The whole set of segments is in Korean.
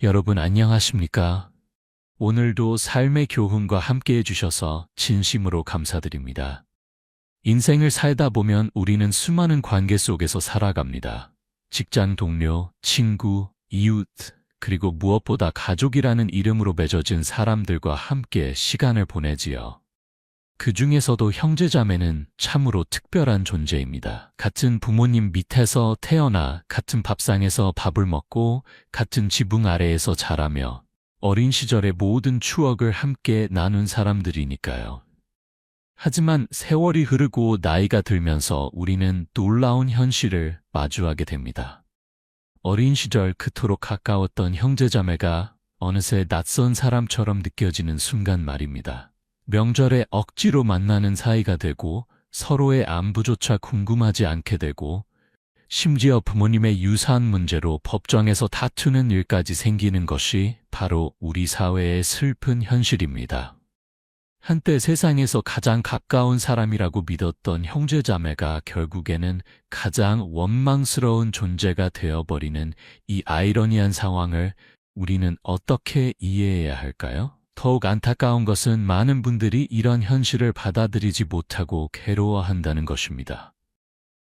여러분 안녕하십니까? 오늘도 삶의 교훈과 함께 해주셔서 진심으로 감사드립니다. 인생을 살다 보면 우리는 수많은 관계 속에서 살아갑니다. 직장 동료, 친구, 이웃, 그리고 무엇보다 가족이라는 이름으로 맺어진 사람들과 함께 시간을 보내지요. 그 중에서도 형제자매는 참으로 특별한 존재입니다. 같은 부모님 밑에서 태어나 같은 밥상에서 밥을 먹고 같은 지붕 아래에서 자라며 어린 시절의 모든 추억을 함께 나눈 사람들이니까요. 하지만 세월이 흐르고 나이가 들면서 우리는 놀라운 현실을 마주하게 됩니다. 어린 시절 그토록 가까웠던 형제자매가 어느새 낯선 사람처럼 느껴지는 순간 말입니다. 명절에 억지로 만나는 사이가 되고 서로의 안부조차 궁금하지 않게 되고 심지어 부모님의 유산 문제로 법정에서 다투는 일까지 생기는 것이 바로 우리 사회의 슬픈 현실입니다. 한때 세상에서 가장 가까운 사람이라고 믿었던 형제자매가 결국에는 가장 원망스러운 존재가 되어버리는 이 아이러니한 상황을 우리는 어떻게 이해해야 할까요? 더욱 안타까운 것은 많은 분들이 이런 현실을 받아들이지 못하고 괴로워한다는 것입니다.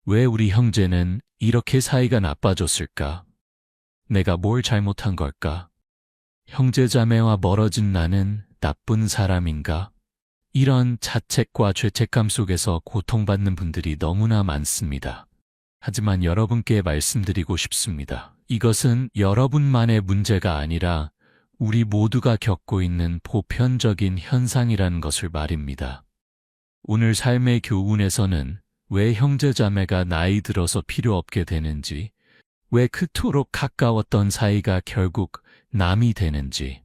왜 우리 형제는 이렇게 사이가 나빠졌을까? 내가 뭘 잘못한 걸까? 형제자매와 멀어진 나는 나쁜 사람인가? 이런 자책과 죄책감 속에서 고통받는 분들이 너무나 많습니다. 하지만 여러분께 말씀드리고 싶습니다. 이것은 여러분만의 문제가 아니라 우리 모두가 겪고 있는 보편적인 현상이라는 것을 말입니다. 오늘 삶의 교훈에서는 왜 형제자매가 나이 들어서 필요 없게 되는지, 왜 그토록 가까웠던 사이가 결국 남이 되는지,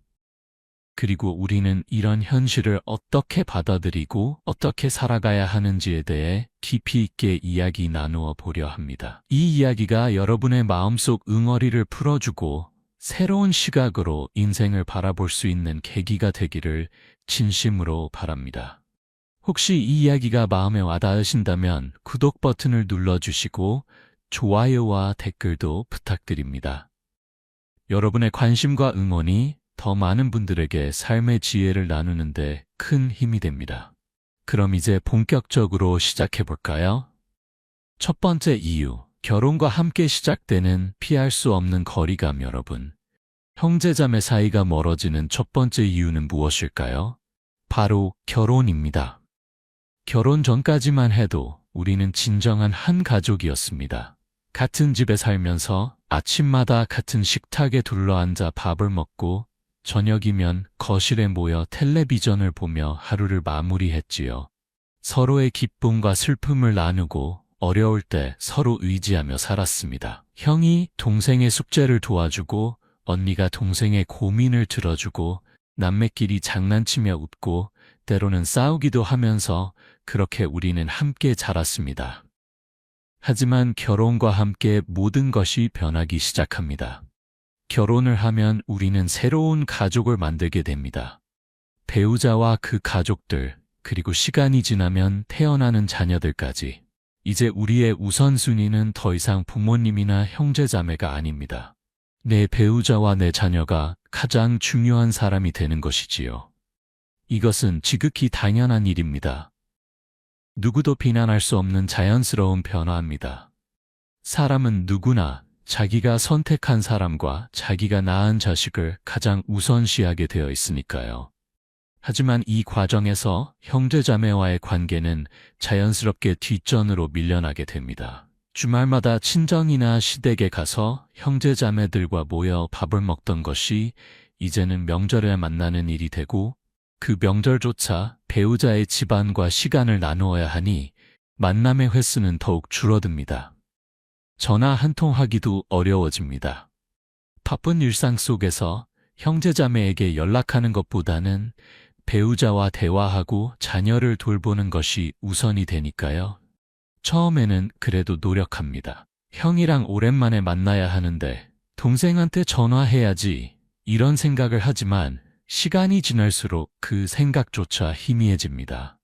그리고 우리는 이런 현실을 어떻게 받아들이고 어떻게 살아가야 하는지에 대해 깊이 있게 이야기 나누어 보려 합니다. 이 이야기가 여러분의 마음속 응어리를 풀어주고 새로운 시각으로 인생을 바라볼 수 있는 계기가 되기를 진심으로 바랍니다. 혹시 이 이야기가 마음에 와닿으신다면 구독 버튼을 눌러주시고 좋아요와 댓글도 부탁드립니다. 여러분의 관심과 응원이 더 많은 분들에게 삶의 지혜를 나누는데 큰 힘이 됩니다. 그럼 이제 본격적으로 시작해볼까요? 첫 번째 이유. 결혼과 함께 시작되는 피할 수 없는 거리감. 여러분, 형제자매 사이가 멀어지는 첫 번째 이유는 무엇일까요? 바로 결혼입니다. 결혼 전까지만 해도 우리는 진정한 한 가족이었습니다. 같은 집에 살면서 아침마다 같은 식탁에 둘러앉아 밥을 먹고 저녁이면 거실에 모여 텔레비전을 보며 하루를 마무리했지요. 서로의 기쁨과 슬픔을 나누고 어려울 때 서로 의지하며 살았습니다. 형이 동생의 숙제를 도와주고 언니가 동생의 고민을 들어주고 남매끼리 장난치며 웃고 때로는 싸우기도 하면서 그렇게 우리는 함께 자랐습니다. 하지만 결혼과 함께 모든 것이 변하기 시작합니다. 결혼을 하면 우리는 새로운 가족을 만들게 됩니다. 배우자와 그 가족들, 그리고 시간이 지나면 태어나는 자녀들까지. 이제 우리의 우선순위는 더 이상 부모님이나 형제자매가 아닙니다. 내 배우자와 내 자녀가 가장 중요한 사람이 되는 것이지요. 이것은 지극히 당연한 일입니다. 누구도 비난할 수 없는 자연스러운 변화입니다. 사람은 누구나 자기가 선택한 사람과 자기가 낳은 자식을 가장 우선시하게 되어 있으니까요. 하지만 이 과정에서 형제자매와의 관계는 자연스럽게 뒷전으로 밀려나게 됩니다. 주말마다 친정이나 시댁에 가서 형제자매들과 모여 밥을 먹던 것이 이제는 명절에 만나는 일이 되고 그 명절조차 배우자의 집안과 시간을 나누어야 하니 만남의 횟수는 더욱 줄어듭니다. 전화 한 통 하기도 어려워집니다. 바쁜 일상 속에서 형제자매에게 연락하는 것보다는 배우자와 대화하고 자녀를 돌보는 것이 우선이 되니까요. 처음에는 그래도 노력합니다. 형이랑 오랜만에 만나야 하는데 동생한테 전화해야지 이런 생각을 하지만 시간이 지날수록 그 생각조차 희미해집니다.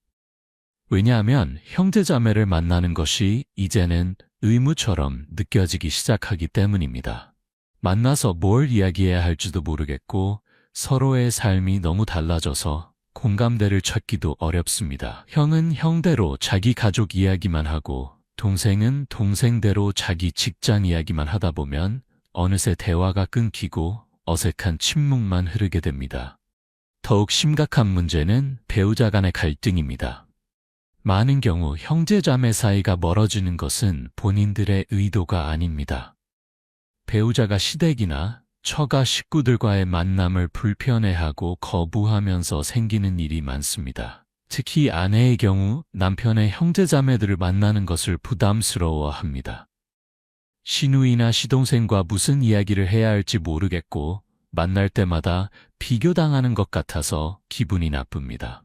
왜냐하면 형제자매를 만나는 것이 이제는 의무처럼 느껴지기 시작하기 때문입니다. 만나서 뭘 이야기해야 할지도 모르겠고 서로의 삶이 너무 달라져서 공감대를 찾기도 어렵습니다. 형은 형대로 자기 가족 이야기만 하고 동생은 동생대로 자기 직장 이야기만 하다 보면 어느새 대화가 끊기고 어색한 침묵만 흐르게 됩니다. 더욱 심각한 문제는 배우자 간의 갈등입니다. 많은 경우 형제자매 사이가 멀어지는 것은 본인들의 의도가 아닙니다. 배우자가 시댁이나 처가 식구들과의 만남을 불편해하고 거부하면서 생기는 일이 많습니다. 특히 아내의 경우 남편의 형제자매들을 만나는 것을 부담스러워합니다. 시누이나 시동생과 무슨 이야기를 해야 할지 모르겠고 만날 때마다 비교당하는 것 같아서 기분이 나쁩니다.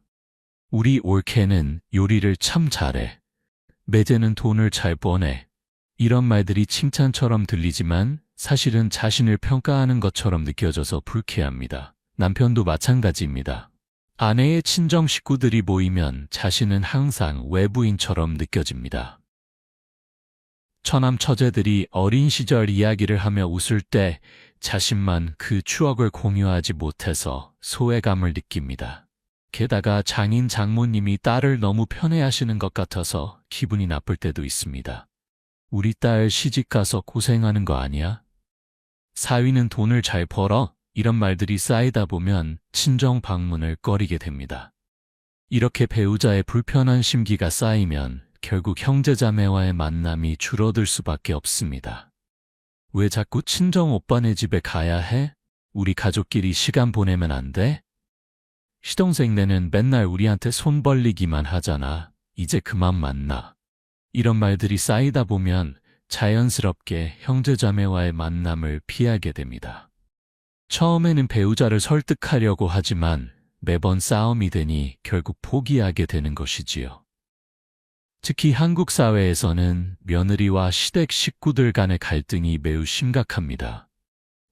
우리 올케는 요리를 참 잘해. 매제는 돈을 잘 버네. 이런 말들이 칭찬처럼 들리지만 사실은 자신을 평가하는 것처럼 느껴져서 불쾌합니다. 남편도 마찬가지입니다. 아내의 친정 식구들이 모이면 자신은 항상 외부인처럼 느껴집니다. 처남 처제들이 어린 시절 이야기를 하며 웃을 때 자신만 그 추억을 공유하지 못해서 소외감을 느낍니다. 게다가 장인 장모님이 딸을 너무 편애하시는 것 같아서 기분이 나쁠 때도 있습니다. 우리 딸 시집가서 고생하는 거 아니야? 사위는 돈을 잘 벌어? 이런 말들이 쌓이다 보면 친정 방문을 꺼리게 됩니다. 이렇게 배우자의 불편한 심기가 쌓이면 결국 형제자매와의 만남이 줄어들 수밖에 없습니다. 왜 자꾸 친정 오빠네 집에 가야 해? 우리 가족끼리 시간 보내면 안 돼? 시동생네는 맨날 우리한테 손 벌리기만 하잖아. 이제 그만 만나. 이런 말들이 쌓이다 보면 자연스럽게 형제자매와의 만남을 피하게 됩니다. 처음에는 배우자를 설득하려고 하지만 매번 싸움이 되니 결국 포기하게 되는 것이지요. 특히 한국 사회에서는 며느리와 시댁 식구들 간의 갈등이 매우 심각합니다.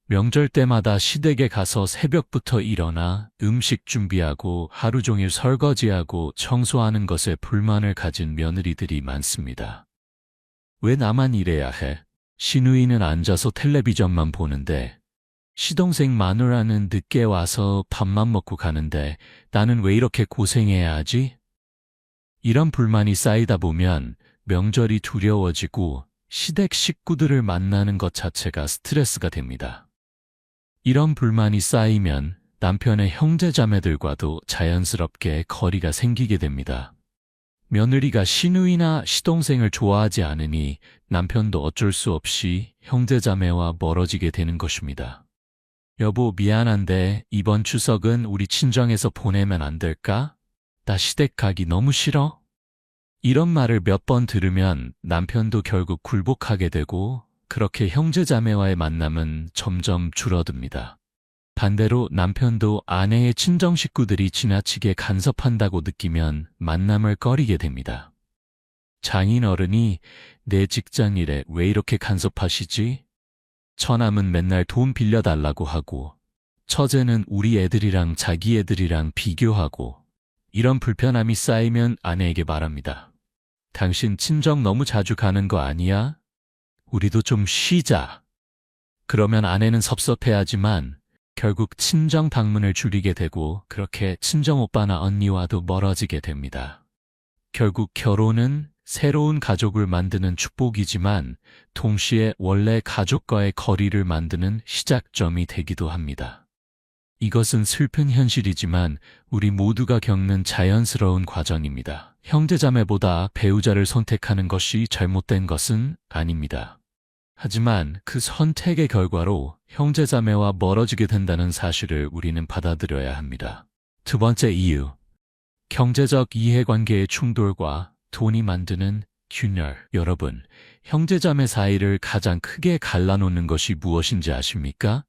명절 때마다 시댁에 가서 새벽부터 일어나 음식 준비하고 하루 종일 설거지하고 청소하는 것에 불만을 가진 며느리들이 많습니다. 왜 나만 일해야 해? 시누이는 앉아서 텔레비전만 보는데, 시동생 마누라는 늦게 와서 밥만 먹고 가는데 나는 왜 이렇게 고생해야 하지? 이런 불만이 쌓이다 보면 명절이 두려워지고 시댁 식구들을 만나는 것 자체가 스트레스가 됩니다. 이런 불만이 쌓이면 남편의 형제자매들과도 자연스럽게 거리가 생기게 됩니다. 며느리가 시누이나 시동생을 좋아하지 않으니 남편도 어쩔 수 없이 형제자매와 멀어지게 되는 것입니다. 여보, 미안한데 이번 추석은 우리 친정에서 보내면 안 될까? 나 시댁 가기 너무 싫어? 이런 말을 몇 번 들으면 남편도 결국 굴복하게 되고 그렇게 형제자매와의 만남은 점점 줄어듭니다. 반대로 남편도 아내의 친정 식구들이 지나치게 간섭한다고 느끼면 만남을 꺼리게 됩니다. 장인 어른이 내 직장 일에 왜 이렇게 간섭하시지? 처남은 맨날 돈 빌려달라고 하고 처제는 우리 애들이랑 자기 애들이랑 비교하고 이런 불편함이 쌓이면 아내에게 말합니다. 당신 친정 너무 자주 가는 거 아니야? 우리도 좀 쉬자. 그러면 아내는 섭섭해하지만 결국 친정 방문을 줄이게 되고 그렇게 친정 오빠나 언니와도 멀어지게 됩니다. 결국 결혼은 새로운 가족을 만드는 축복이지만 동시에 원래 가족과의 거리를 만드는 시작점이 되기도 합니다. 이것은 슬픈 현실이지만 우리 모두가 겪는 자연스러운 과정입니다. 형제자매보다 배우자를 선택하는 것이 잘못된 것은 아닙니다. 하지만 그 선택의 결과로 형제자매와 멀어지게 된다는 사실을 우리는 받아들여야 합니다. 두 번째 이유, 경제적 이해관계의 충돌과 돈이 만드는 균열. 여러분, 형제자매 사이를 가장 크게 갈라놓는 것이 무엇인지 아십니까?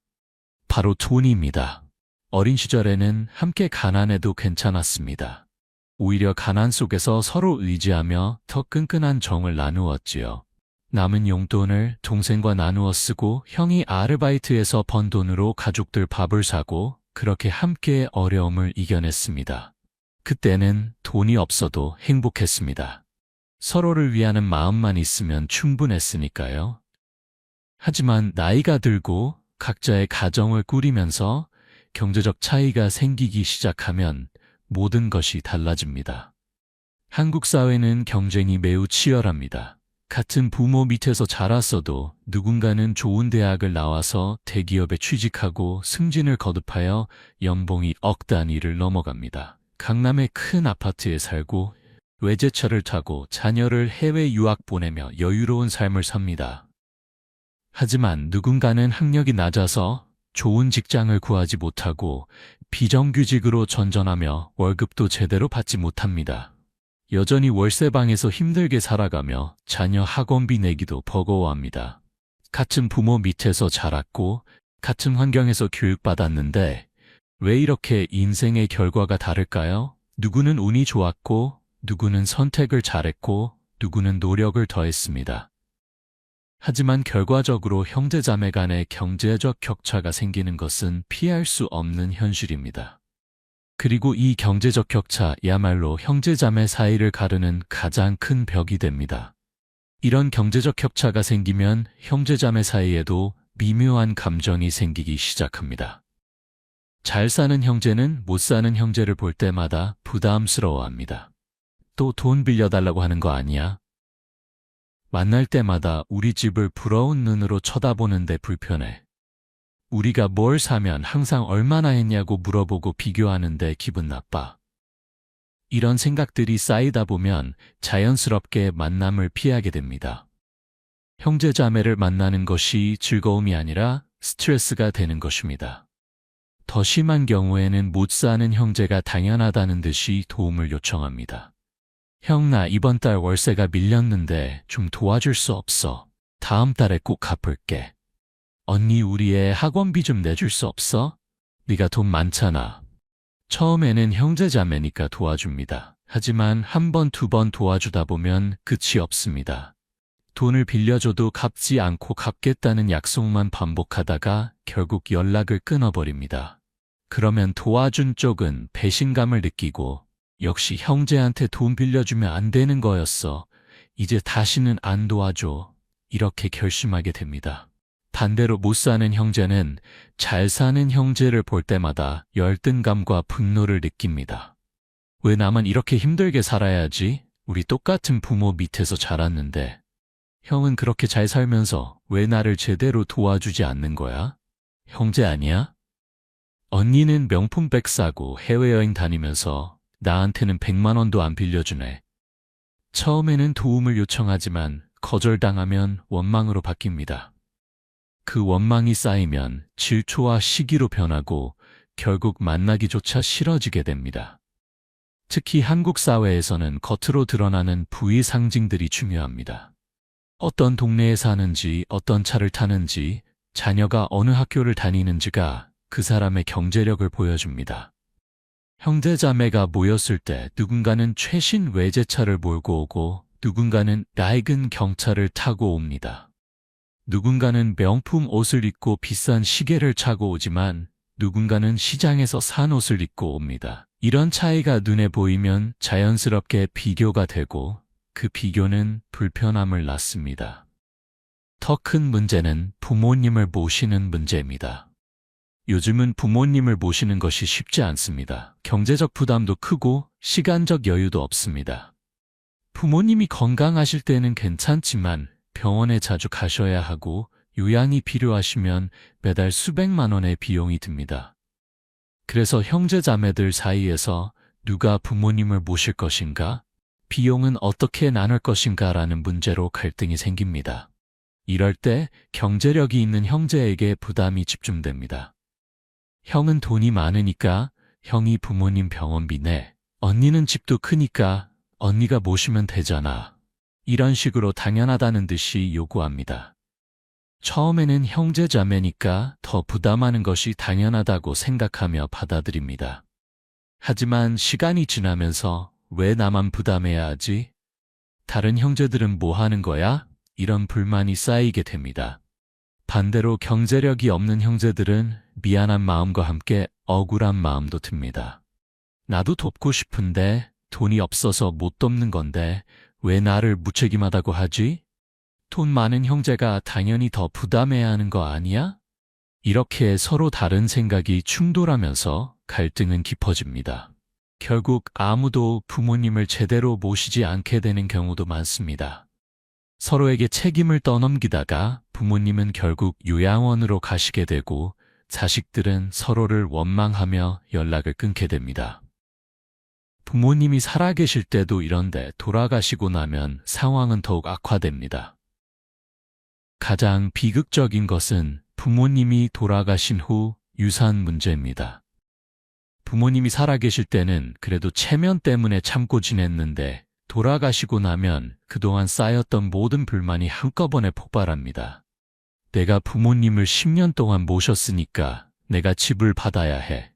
바로 돈입니다. 어린 시절에는 함께 가난해도 괜찮았습니다. 오히려 가난 속에서 서로 의지하며 더 끈끈한 정을 나누었지요. 남은 용돈을 동생과 나누어 쓰고 형이 아르바이트에서 번 돈으로 가족들 밥을 사고 그렇게 함께 어려움을 이겨냈습니다. 그때는 돈이 없어도 행복했습니다. 서로를 위하는 마음만 있으면 충분했으니까요. 하지만 나이가 들고 각자의 가정을 꾸리면서 경제적 차이가 생기기 시작하면 모든 것이 달라집니다. 한국 사회는 경쟁이 매우 치열합니다. 같은 부모 밑에서 자랐어도 누군가는 좋은 대학을 나와서 대기업에 취직하고 승진을 거듭하여 연봉이 억 단위를 넘어갑니다. 강남의 큰 아파트에 살고 외제차를 타고 자녀를 해외 유학 보내며 여유로운 삶을 삽니다. 하지만 누군가는 학력이 낮아서 좋은 직장을 구하지 못하고 비정규직으로 전전하며 월급도 제대로 받지 못합니다. 여전히 월세방에서 힘들게 살아가며 자녀 학원비 내기도 버거워합니다. 같은 부모 밑에서 자랐고 같은 환경에서 교육받았는데 왜 이렇게 인생의 결과가 다를까요? 누구는 운이 좋았고 누구는 선택을 잘했고 누구는 노력을 더했습니다. 하지만 결과적으로 형제자매 간의 경제적 격차가 생기는 것은 피할 수 없는 현실입니다. 그리고 이 경제적 격차야말로 형제자매 사이를 가르는 가장 큰 벽이 됩니다. 이런 경제적 격차가 생기면 형제자매 사이에도 미묘한 감정이 생기기 시작합니다. 잘 사는 형제는 못 사는 형제를 볼 때마다 부담스러워합니다. 또 돈 빌려달라고 하는 거 아니야? 만날 때마다 우리 집을 부러운 눈으로 쳐다보는데 불편해. 우리가 뭘 사면 항상 얼마나 했냐고 물어보고 비교하는데 기분 나빠. 이런 생각들이 쌓이다 보면 자연스럽게 만남을 피하게 됩니다. 형제자매를 만나는 것이 즐거움이 아니라 스트레스가 되는 것입니다. 더 심한 경우에는 못 사는 형제가 당연하다는 듯이 도움을 요청합니다. 형, 나 이번 달 월세가 밀렸는데 좀 도와줄 수 없어? 다음 달에 꼭 갚을게. 언니, 우리 애 학원비 좀 내줄 수 없어? 네가 돈 많잖아. 처음에는 형제자매니까 도와줍니다. 하지만 한 번, 두 번 도와주다 보면 끝이 없습니다. 돈을 빌려줘도 갚지 않고 갚겠다는 약속만 반복하다가 결국 연락을 끊어버립니다. 그러면 도와준 쪽은 배신감을 느끼고 역시 형제한테 돈 빌려주면 안 되는 거였어. 이제 다시는 안 도와줘. 이렇게 결심하게 됩니다. 반대로 못 사는 형제는 잘 사는 형제를 볼 때마다 열등감과 분노를 느낍니다. 왜 나만 이렇게 힘들게 살아야지? 우리 똑같은 부모 밑에서 자랐는데. 형은 그렇게 잘 살면서 왜 나를 제대로 도와주지 않는 거야? 형제 아니야? 언니는 명품백 사고 해외여행 다니면서 나한테는 100만 원도 안 빌려주네. 처음에는 도움을 요청하지만 거절당하면 원망으로 바뀝니다. 그 원망이 쌓이면 질투와 시기로 변하고 결국 만나기조차 싫어지게 됩니다. 특히 한국 사회에서는 겉으로 드러나는 부의 상징들이 중요합니다. 어떤 동네에 사는지, 어떤 차를 타는지, 자녀가 어느 학교를 다니는지가 그 사람의 경제력을 보여줍니다. 형제자매가 모였을 때 누군가는 최신 외제차를 몰고 오고 누군가는 낡은 경차를 타고 옵니다. 누군가는 명품 옷을 입고 비싼 시계를 차고 오지만 누군가는 시장에서 산 옷을 입고 옵니다. 이런 차이가 눈에 보이면 자연스럽게 비교가 되고 그 비교는 불편함을 낳습니다. 더 큰 문제는 부모님을 모시는 문제입니다. 요즘은 부모님을 모시는 것이 쉽지 않습니다. 경제적 부담도 크고 시간적 여유도 없습니다. 부모님이 건강하실 때는 괜찮지만 병원에 자주 가셔야 하고 요양이 필요하시면 매달 수백만 원의 비용이 듭니다. 그래서 형제자매들 사이에서 누가 부모님을 모실 것인가? 비용은 어떻게 나눌 것인가라는 문제로 갈등이 생깁니다. 이럴 때 경제력이 있는 형제에게 부담이 집중됩니다. 형은 돈이 많으니까 형이 부모님 병원비 내. 언니는 집도 크니까 언니가 모시면 되잖아. 이런 식으로 당연하다는 듯이 요구합니다. 처음에는 형제자매니까 더 부담하는 것이 당연하다고 생각하며 받아들입니다. 하지만 시간이 지나면서 왜 나만 부담해야 하지? 다른 형제들은 뭐 하는 거야? 이런 불만이 쌓이게 됩니다. 반대로 경제력이 없는 형제들은 미안한 마음과 함께 억울한 마음도 듭니다. 나도 돕고 싶은데 돈이 없어서 못 돕는 건데 왜 나를 무책임하다고 하지? 돈 많은 형제가 당연히 더 부담해야 하는 거 아니야? 이렇게 서로 다른 생각이 충돌하면서 갈등은 깊어집니다. 결국 아무도 부모님을 제대로 모시지 않게 되는 경우도 많습니다. 서로에게 책임을 떠넘기다가 부모님은 결국 요양원으로 가시게 되고 자식들은 서로를 원망하며 연락을 끊게 됩니다. 부모님이 살아계실 때도 이런데 돌아가시고 나면 상황은 더욱 악화됩니다. 가장 비극적인 것은 부모님이 돌아가신 후 유산 문제입니다. 부모님이 살아계실 때는 그래도 체면 때문에 참고 지냈는데 돌아가시고 나면 그동안 쌓였던 모든 불만이 한꺼번에 폭발합니다. 내가 부모님을 10년 동안 모셨으니까 내가 집을 받아야 해.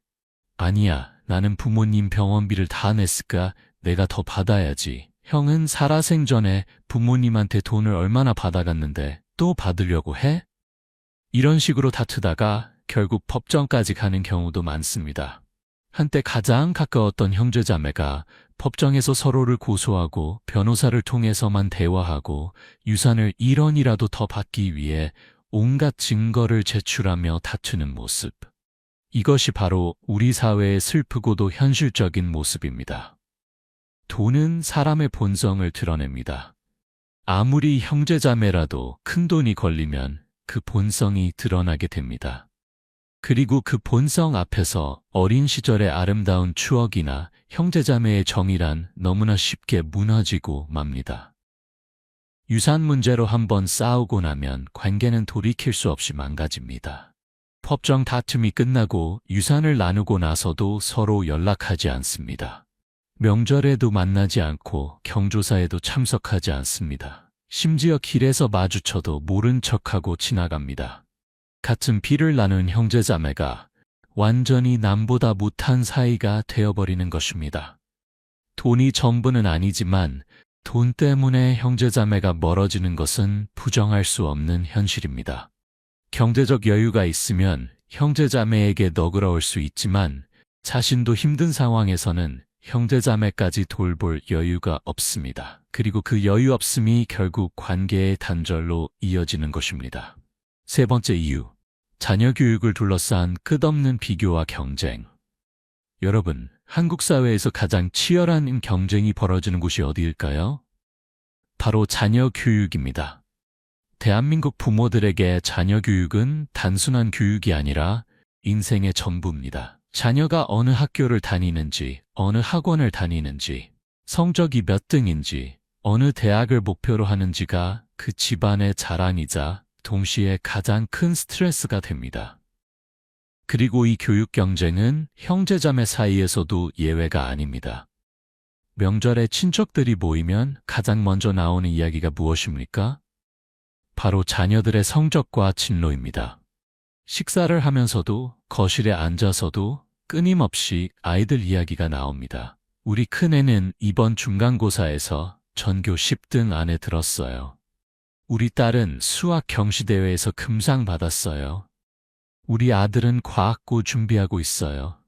아니야, 나는 부모님 병원비를 다 냈을까? 내가 더 받아야지. 형은 살아생전에 부모님한테 돈을 얼마나 받아갔는데 또 받으려고 해? 이런 식으로 다투다가 결국 법정까지 가는 경우도 많습니다. 한때 가장 가까웠던 형제자매가 법정에서 서로를 고소하고 변호사를 통해서만 대화하고 유산을 1원이라도 더 받기 위해 온갖 증거를 제출하며 다투는 모습. 이것이 바로 우리 사회의 슬프고도 현실적인 모습입니다. 돈은 사람의 본성을 드러냅니다. 아무리 형제자매라도 큰돈이 걸리면 그 본성이 드러나게 됩니다. 그리고 그 본성 앞에서 어린 시절의 아름다운 추억이나 형제자매의 정이란 너무나 쉽게 무너지고 맙니다. 유산 문제로 한번 싸우고 나면 관계는 돌이킬 수 없이 망가집니다. 법정 다툼이 끝나고 유산을 나누고 나서도 서로 연락하지 않습니다. 명절에도 만나지 않고 경조사에도 참석하지 않습니다. 심지어 길에서 마주쳐도 모른 척하고 지나갑니다. 같은 피를 나눈 형제자매가 완전히 남보다 못한 사이가 되어버리는 것입니다. 돈이 전부는 아니지만 돈 때문에 형제자매가 멀어지는 것은 부정할 수 없는 현실입니다. 경제적 여유가 있으면 형제자매에게 너그러울 수 있지만 자신도 힘든 상황에서는 형제자매까지 돌볼 여유가 없습니다. 그리고 그 여유 없음이 결국 관계의 단절로 이어지는 것입니다. 세 번째 이유, 자녀 교육을 둘러싼 끝없는 비교와 경쟁. 여러분, 한국 사회에서 가장 치열한 경쟁이 벌어지는 곳이 어디일까요? 바로 자녀 교육입니다. 대한민국 부모들에게 자녀 교육은 단순한 교육이 아니라 인생의 전부입니다. 자녀가 어느 학교를 다니는지, 어느 학원을 다니는지, 성적이 몇 등인지, 어느 대학을 목표로 하는지가 그 집안의 자랑이자 동시에 가장 큰 스트레스가 됩니다. 그리고 이 교육 경쟁은 형제자매 사이에서도 예외가 아닙니다. 명절에 친척들이 모이면 가장 먼저 나오는 이야기가 무엇입니까? 바로 자녀들의 성적과 진로입니다. 식사를 하면서도 거실에 앉아서도 끊임없이 아이들 이야기가 나옵니다. 우리 큰애는 이번 중간고사에서 전교 10등 안에 들었어요. 우리 딸은 수학 경시대회에서 금상 받았어요. 우리 아들은 과학고 준비하고 있어요.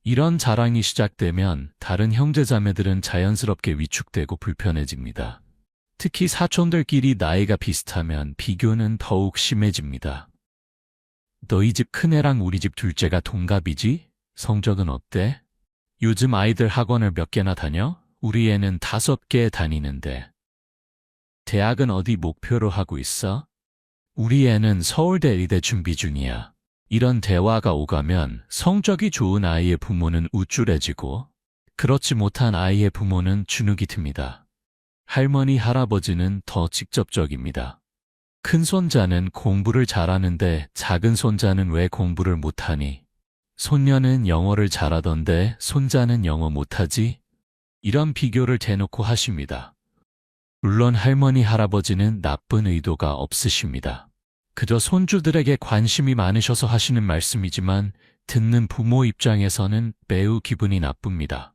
이런 자랑이 시작되면 다른 형제자매들은 자연스럽게 위축되고 불편해집니다. 특히 사촌들끼리 나이가 비슷하면 비교는 더욱 심해집니다. 너희 집 큰애랑 우리 집 둘째가 동갑이지? 성적은 어때? 요즘 아이들 학원을 몇 개나 다녀? 우리 애는 5개 다니는데. 대학은 어디 목표로 하고 있어? 우리 애는 서울대 의대 준비 중이야. 이런 대화가 오가면 성적이 좋은 아이의 부모는 우쭐해지고 그렇지 못한 아이의 부모는 주눅이 듭니다. 할머니, 할아버지는 더 직접적입니다. 큰 손자는 공부를 잘하는데 작은 손자는 왜 공부를 못하니? 손녀는 영어를 잘하던데 손자는 영어 못하지? 이런 비교를 대놓고 하십니다. 물론 할머니, 할아버지는 나쁜 의도가 없으십니다. 그저 손주들에게 관심이 많으셔서 하시는 말씀이지만 듣는 부모 입장에서는 매우 기분이 나쁩니다.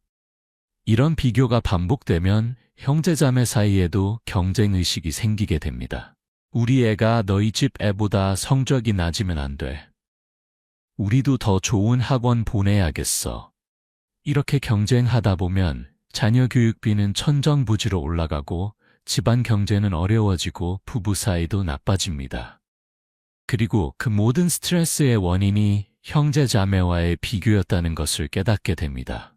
이런 비교가 반복되면 형제자매 사이에도 경쟁의식이 생기게 됩니다. 우리 애가 너희 집 애보다 성적이 낮으면 안 돼. 우리도 더 좋은 학원 보내야겠어. 이렇게 경쟁하다 보면 자녀 교육비는 천정부지로 올라가고 집안 경제는 어려워지고 부부 사이도 나빠집니다. 그리고 그 모든 스트레스의 원인이 형제자매와의 비교였다는 것을 깨닫게 됩니다.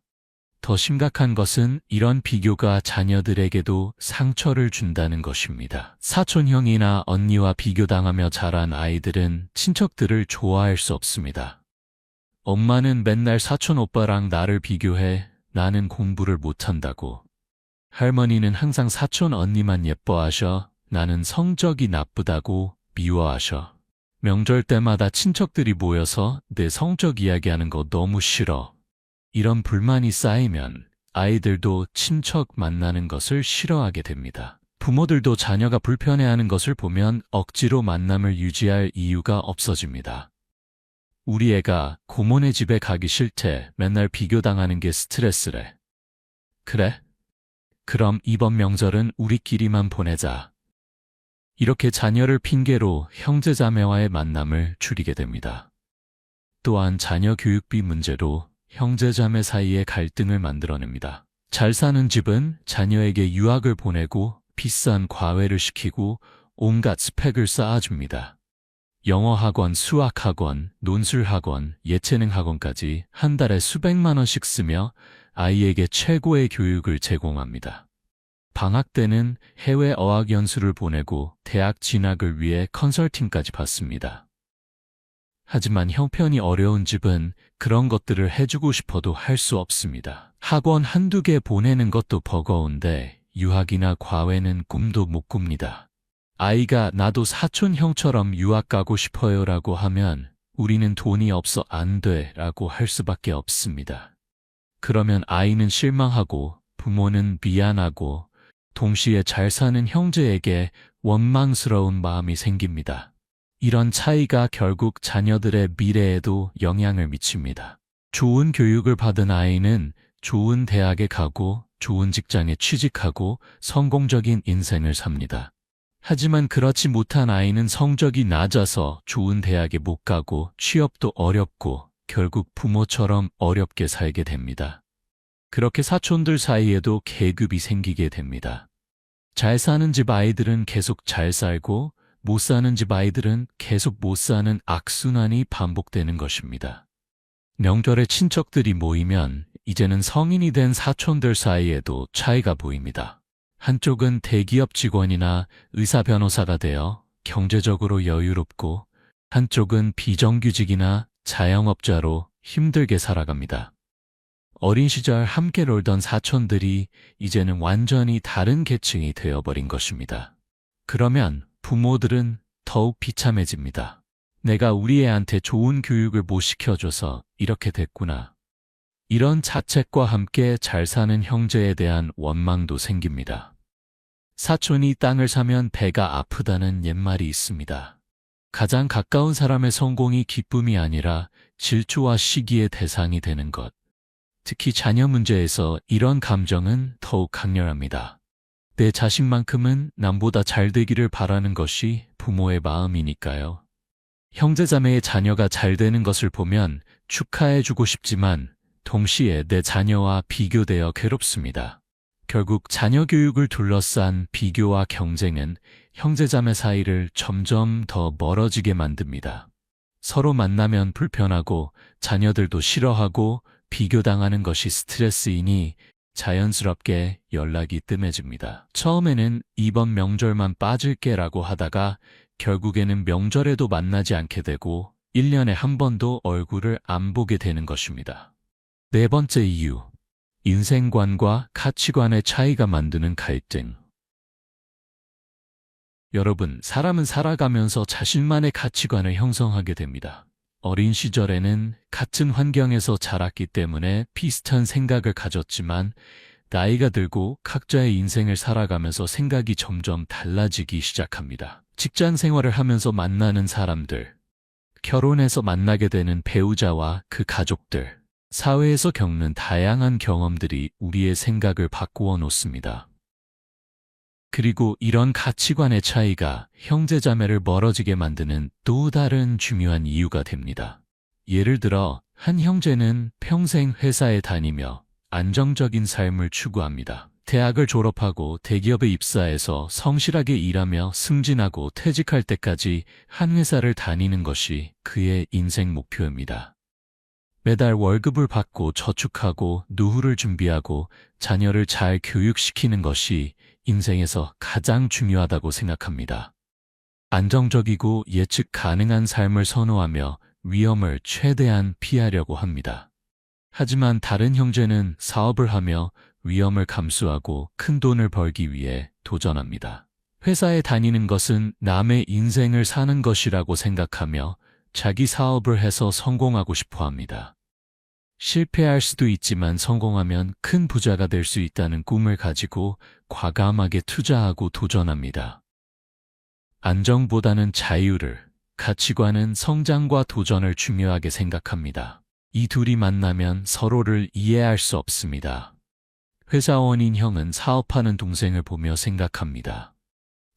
더 심각한 것은 이런 비교가 자녀들에게도 상처를 준다는 것입니다. 사촌형이나 언니와 비교당하며 자란 아이들은 친척들을 좋아할 수 없습니다. 엄마는 맨날 사촌 오빠랑 나를 비교해 나는 공부를 못한다고. 할머니는 항상 사촌 언니만 예뻐하셔 나는 성적이 나쁘다고 미워하셔. 명절 때마다 친척들이 모여서 내 성적 이야기하는 거 너무 싫어. 이런 불만이 쌓이면 아이들도 친척 만나는 것을 싫어하게 됩니다. 부모들도 자녀가 불편해하는 것을 보면 억지로 만남을 유지할 이유가 없어집니다. 우리 애가 고모네 집에 가기 싫대. 맨날 비교당하는 게 스트레스래. 그래? 그럼 이번 명절은 우리끼리만 보내자. 이렇게 자녀를 핑계로 형제자매와의 만남을 줄이게 됩니다. 또한 자녀 교육비 문제로 형제자매 사이에 갈등을 만들어냅니다. 잘 사는 집은 자녀에게 유학을 보내고 비싼 과외를 시키고 온갖 스펙을 쌓아줍니다. 영어학원, 수학학원, 논술학원, 예체능학원까지 한 달에 수백만 원씩 쓰며 아이에게 최고의 교육을 제공합니다. 방학 때는 해외 어학연수를 보내고 대학 진학을 위해 컨설팅까지 받습니다. 하지만 형편이 어려운 집은 그런 것들을 해주고 싶어도 할 수 없습니다. 학원 한두 개 보내는 것도 버거운데 유학이나 과외는 꿈도 못 꿉니다. 아이가 나도 사촌 형처럼 유학 가고 싶어요 라고 하면 우리는 돈이 없어 안 돼 라고 할 수밖에 없습니다. 그러면 아이는 실망하고 부모는 미안하고 동시에 잘 사는 형제에게 원망스러운 마음이 생깁니다. 이런 차이가 결국 자녀들의 미래에도 영향을 미칩니다. 좋은 교육을 받은 아이는 좋은 대학에 가고 좋은 직장에 취직하고 성공적인 인생을 삽니다. 하지만 그렇지 못한 아이는 성적이 낮아서 좋은 대학에 못 가고 취업도 어렵고 결국 부모처럼 어렵게 살게 됩니다. 그렇게 사촌들 사이에도 계급이 생기게 됩니다. 잘 사는 집 아이들은 계속 잘 살고 못 사는 집 아이들은 계속 못 사는 악순환이 반복되는 것입니다. 명절에 친척들이 모이면 이제는 성인이 된 사촌들 사이에도 차이가 보입니다. 한쪽은 대기업 직원이나 의사 변호사가 되어 경제적으로 여유롭고 한쪽은 비정규직이나 자영업자로 힘들게 살아갑니다. 어린 시절 함께 놀던 사촌들이 이제는 완전히 다른 계층이 되어버린 것입니다. 그러면 부모들은 더욱 비참해집니다. 내가 우리 애한테 좋은 교육을 못 시켜줘서 이렇게 됐구나. 이런 자책과 함께 잘 사는 형제에 대한 원망도 생깁니다. 사촌이 땅을 사면 배가 아프다는 옛말이 있습니다. 가장 가까운 사람의 성공이 기쁨이 아니라 질투와 시기의 대상이 되는 것. 특히 자녀 문제에서 이런 감정은 더욱 강렬합니다. 내 자식만큼은 남보다 잘 되기를 바라는 것이 부모의 마음이니까요. 형제자매의 자녀가 잘 되는 것을 보면 축하해주고 싶지만 동시에 내 자녀와 비교되어 괴롭습니다. 결국 자녀 교육을 둘러싼 비교와 경쟁은 형제자매 사이를 점점 더 멀어지게 만듭니다. 서로 만나면 불편하고 자녀들도 싫어하고 비교당하는 것이 스트레스이니 자연스럽게 연락이 뜸해집니다. 처음에는 이번 명절만 빠질게라고 하다가 결국에는 명절에도 만나지 않게 되고 1년에 한 번도 얼굴을 안 보게 되는 것입니다. 네 번째 이유, 인생관과 가치관의 차이가 만드는 갈등. 여러분, 사람은 살아가면서 자신만의 가치관을 형성하게 됩니다. 어린 시절에는 같은 환경에서 자랐기 때문에 비슷한 생각을 가졌지만 나이가 들고 각자의 인생을 살아가면서 생각이 점점 달라지기 시작합니다. 직장 생활을 하면서 만나는 사람들, 결혼해서 만나게 되는 배우자와 그 가족들, 사회에서 겪는 다양한 경험들이 우리의 생각을 바꾸어 놓습니다. 그리고 이런 가치관의 차이가 형제자매를 멀어지게 만드는 또 다른 중요한 이유가 됩니다. 예를 들어 한 형제는 평생 회사에 다니며 안정적인 삶을 추구합니다. 대학을 졸업하고 대기업에 입사해서 성실하게 일하며 승진하고 퇴직할 때까지 한 회사를 다니는 것이 그의 인생 목표입니다. 매달 월급을 받고 저축하고 노후를 준비하고 자녀를 잘 교육시키는 것이 인생에서 가장 중요하다고 생각합니다. 안정적이고 예측 가능한 삶을 선호하며 위험을 최대한 피하려고 합니다. 하지만 다른 형제는 사업을 하며 위험을 감수하고 큰 돈을 벌기 위해 도전합니다. 회사에 다니는 것은 남의 인생을 사는 것이라고 생각하며 자기 사업을 해서 성공하고 싶어 합니다. 실패할 수도 있지만 성공하면 큰 부자가 될 수 있다는 꿈을 가지고 과감하게 투자하고 도전합니다. 안정보다는 자유를, 가치관은 성장과 도전을 중요하게 생각합니다. 이 둘이 만나면 서로를 이해할 수 없습니다. 회사원인 형은 사업하는 동생을 보며 생각합니다.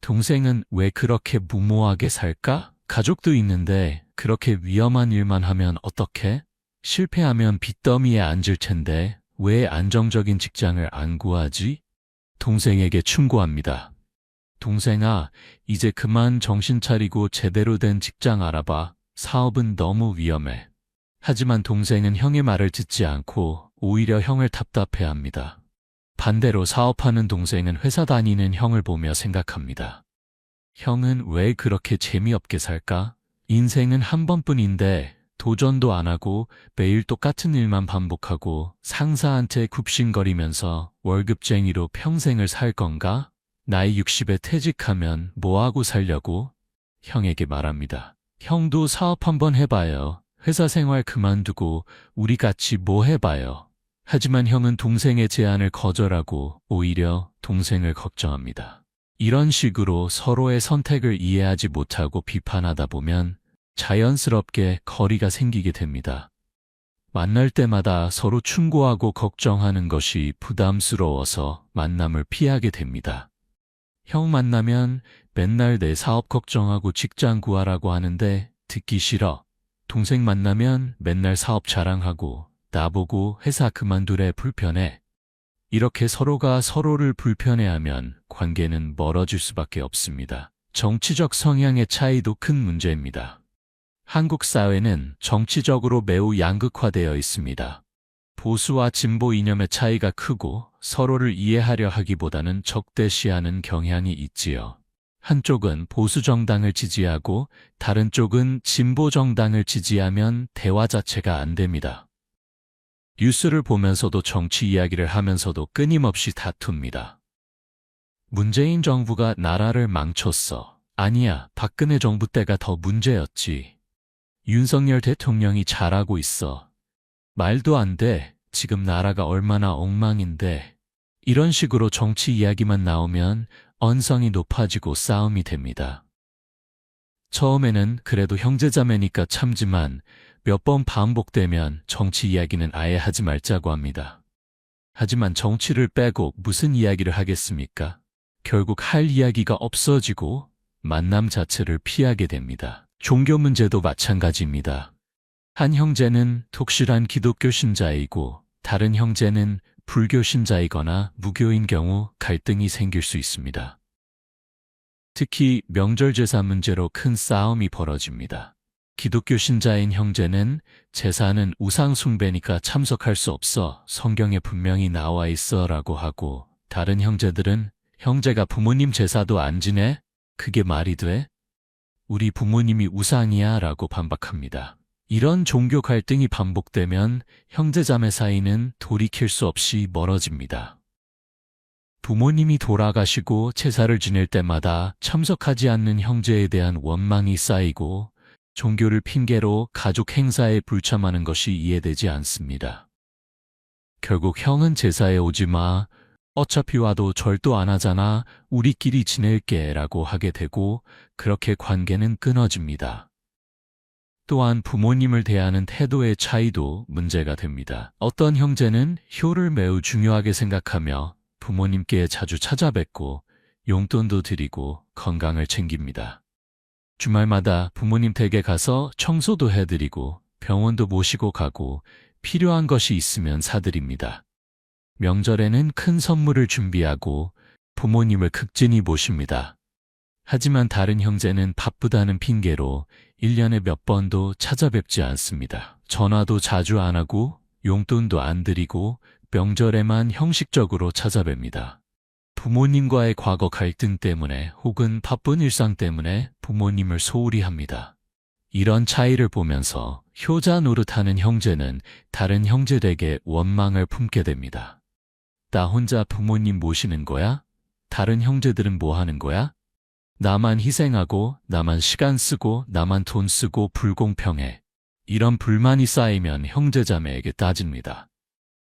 동생은 왜 그렇게 무모하게 살까? 가족도 있는데 그렇게 위험한 일만 하면 어떡해? 실패하면 빚더미에 앉을 텐데 왜 안정적인 직장을 안 구하지? 동생에게 충고합니다. 동생아, 이제 그만 정신 차리고 제대로 된 직장 알아봐. 사업은 너무 위험해. 하지만 동생은 형의 말을 듣지 않고 오히려 형을 답답해합니다. 반대로 사업하는 동생은 회사 다니는 형을 보며 생각합니다. 형은 왜 그렇게 재미없게 살까? 인생은 한 번뿐인데 도전도 안 하고 매일 똑같은 일만 반복하고 상사한테 굽신거리면서 월급쟁이로 평생을 살 건가? 나이 60에 퇴직하면 뭐하고 살려고? 형에게 말합니다. 형도 사업 한번 해봐요. 회사 생활 그만두고 우리 같이 뭐 해봐요. 하지만 형은 동생의 제안을 거절하고 오히려 동생을 걱정합니다. 이런 식으로 서로의 선택을 이해하지 못하고 비판하다 보면 자연스럽게 거리가 생기게 됩니다. 만날 때마다 서로 충고하고 걱정하는 것이 부담스러워서 만남을 피하게 됩니다. 형 만나면 맨날 내 사업 걱정하고 직장 구하라고 하는데 듣기 싫어. 동생 만나면 맨날 사업 자랑하고 나보고 회사 그만두래 불편해. 이렇게 서로가 서로를 불편해하면 관계는 멀어질 수밖에 없습니다. 정치적 성향의 차이도 큰 문제입니다. 한국 사회는 정치적으로 매우 양극화되어 있습니다. 보수와 진보 이념의 차이가 크고 서로를 이해하려 하기보다는 적대시하는 경향이 있지요. 한쪽은 보수 정당을 지지하고 다른 쪽은 진보 정당을 지지하면 대화 자체가 안 됩니다. 뉴스를 보면서도 정치 이야기를 하면서도 끊임없이 다툽니다. 문재인 정부가 나라를 망쳤어. 아니야, 박근혜 정부 때가 더 문제였지. 윤석열 대통령이 잘하고 있어. 말도 안 돼. 지금 나라가 얼마나 엉망인데. 이런 식으로 정치 이야기만 나오면 언성이 높아지고 싸움이 됩니다. 처음에는 그래도 형제자매니까 참지만 몇 번 반복되면 정치 이야기는 아예 하지 말자고 합니다. 하지만 정치를 빼고 무슨 이야기를 하겠습니까? 결국 할 이야기가 없어지고 만남 자체를 피하게 됩니다. 종교 문제도 마찬가지입니다. 한 형제는 독실한 기독교 신자이고 다른 형제는 불교 신자이거나 무교인 경우 갈등이 생길 수 있습니다. 특히 명절 제사 문제로 큰 싸움이 벌어집니다. 기독교 신자인 형제는 제사는 우상 숭배니까 참석할 수 없어 성경에 분명히 나와 있어 라고 하고 다른 형제들은 형제가 부모님 제사도 안 지내? 그게 말이 돼? 우리 부모님이 우상이야 라고 반박합니다. 이런 종교 갈등이 반복되면 형제자매 사이는 돌이킬 수 없이 멀어집니다. 부모님이 돌아가시고 제사를 지낼 때마다 참석하지 않는 형제에 대한 원망이 쌓이고 종교를 핑계로 가족 행사에 불참하는 것이 이해되지 않습니다. 결국 형은 제사에 오지 마. 어차피 와도 절도 안 하잖아. 우리끼리 지낼게 라고 하게 되고 그렇게 관계는 끊어집니다. 또한 부모님을 대하는 태도의 차이도 문제가 됩니다. 어떤 형제는 효를 매우 중요하게 생각하며 부모님께 자주 찾아뵙고 용돈도 드리고 건강을 챙깁니다. 주말마다 부모님 댁에 가서 청소도 해드리고 병원도 모시고 가고 필요한 것이 있으면 사드립니다. 명절에는 큰 선물을 준비하고 부모님을 극진히 모십니다. 하지만 다른 형제는 바쁘다는 핑계로 1년에 몇 번도 찾아뵙지 않습니다. 전화도 자주 안 하고 용돈도 안 드리고 명절에만 형식적으로 찾아뵙니다. 부모님과의 과거 갈등 때문에 혹은 바쁜 일상 때문에 부모님을 소홀히 합니다. 이런 차이를 보면서 효자 노릇하는 형제는 다른 형제들에게 원망을 품게 됩니다. 나 혼자 부모님 모시는 거야? 다른 형제들은 뭐 하는 거야? 나만 희생하고 나만 시간 쓰고 나만 돈 쓰고 불공평해. 이런 불만이 쌓이면 형제자매에게 따집니다.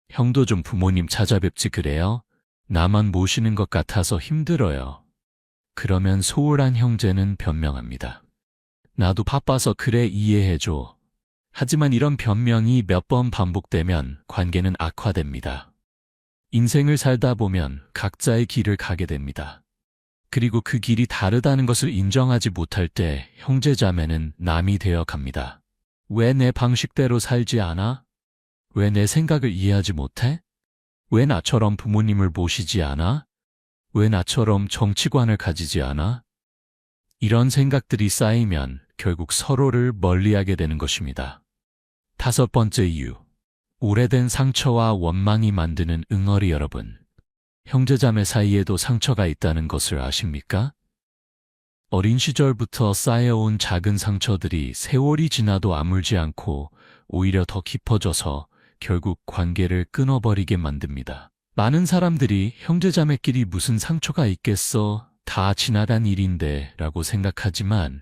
형도 좀 부모님 찾아뵙지 그래요? 나만 모시는 것 같아서 힘들어요. 그러면 소홀한 형제는 변명합니다. 나도 바빠서 그래 이해해줘. 하지만 이런 변명이 몇 번 반복되면 관계는 악화됩니다. 인생을 살다 보면 각자의 길을 가게 됩니다. 그리고 그 길이 다르다는 것을 인정하지 못할 때 형제자매는 남이 되어 갑니다. 왜 내 방식대로 살지 않아? 왜 내 생각을 이해하지 못해? 왜 나처럼 부모님을 모시지 않아? 왜 나처럼 정치관을 가지지 않아? 이런 생각들이 쌓이면 결국 서로를 멀리하게 되는 것입니다. 5번째 이유. 오래된 상처와 원망이 만드는 응어리 여러분. 형제자매 사이에도 상처가 있다는 것을 아십니까? 어린 시절부터 쌓여온 작은 상처들이 세월이 지나도 아물지 않고 오히려 더 깊어져서 결국 관계를 끊어버리게 만듭니다. 많은 사람들이 형제자매끼리 무슨 상처가 있겠어? 다 지나간 일인데 라고 생각하지만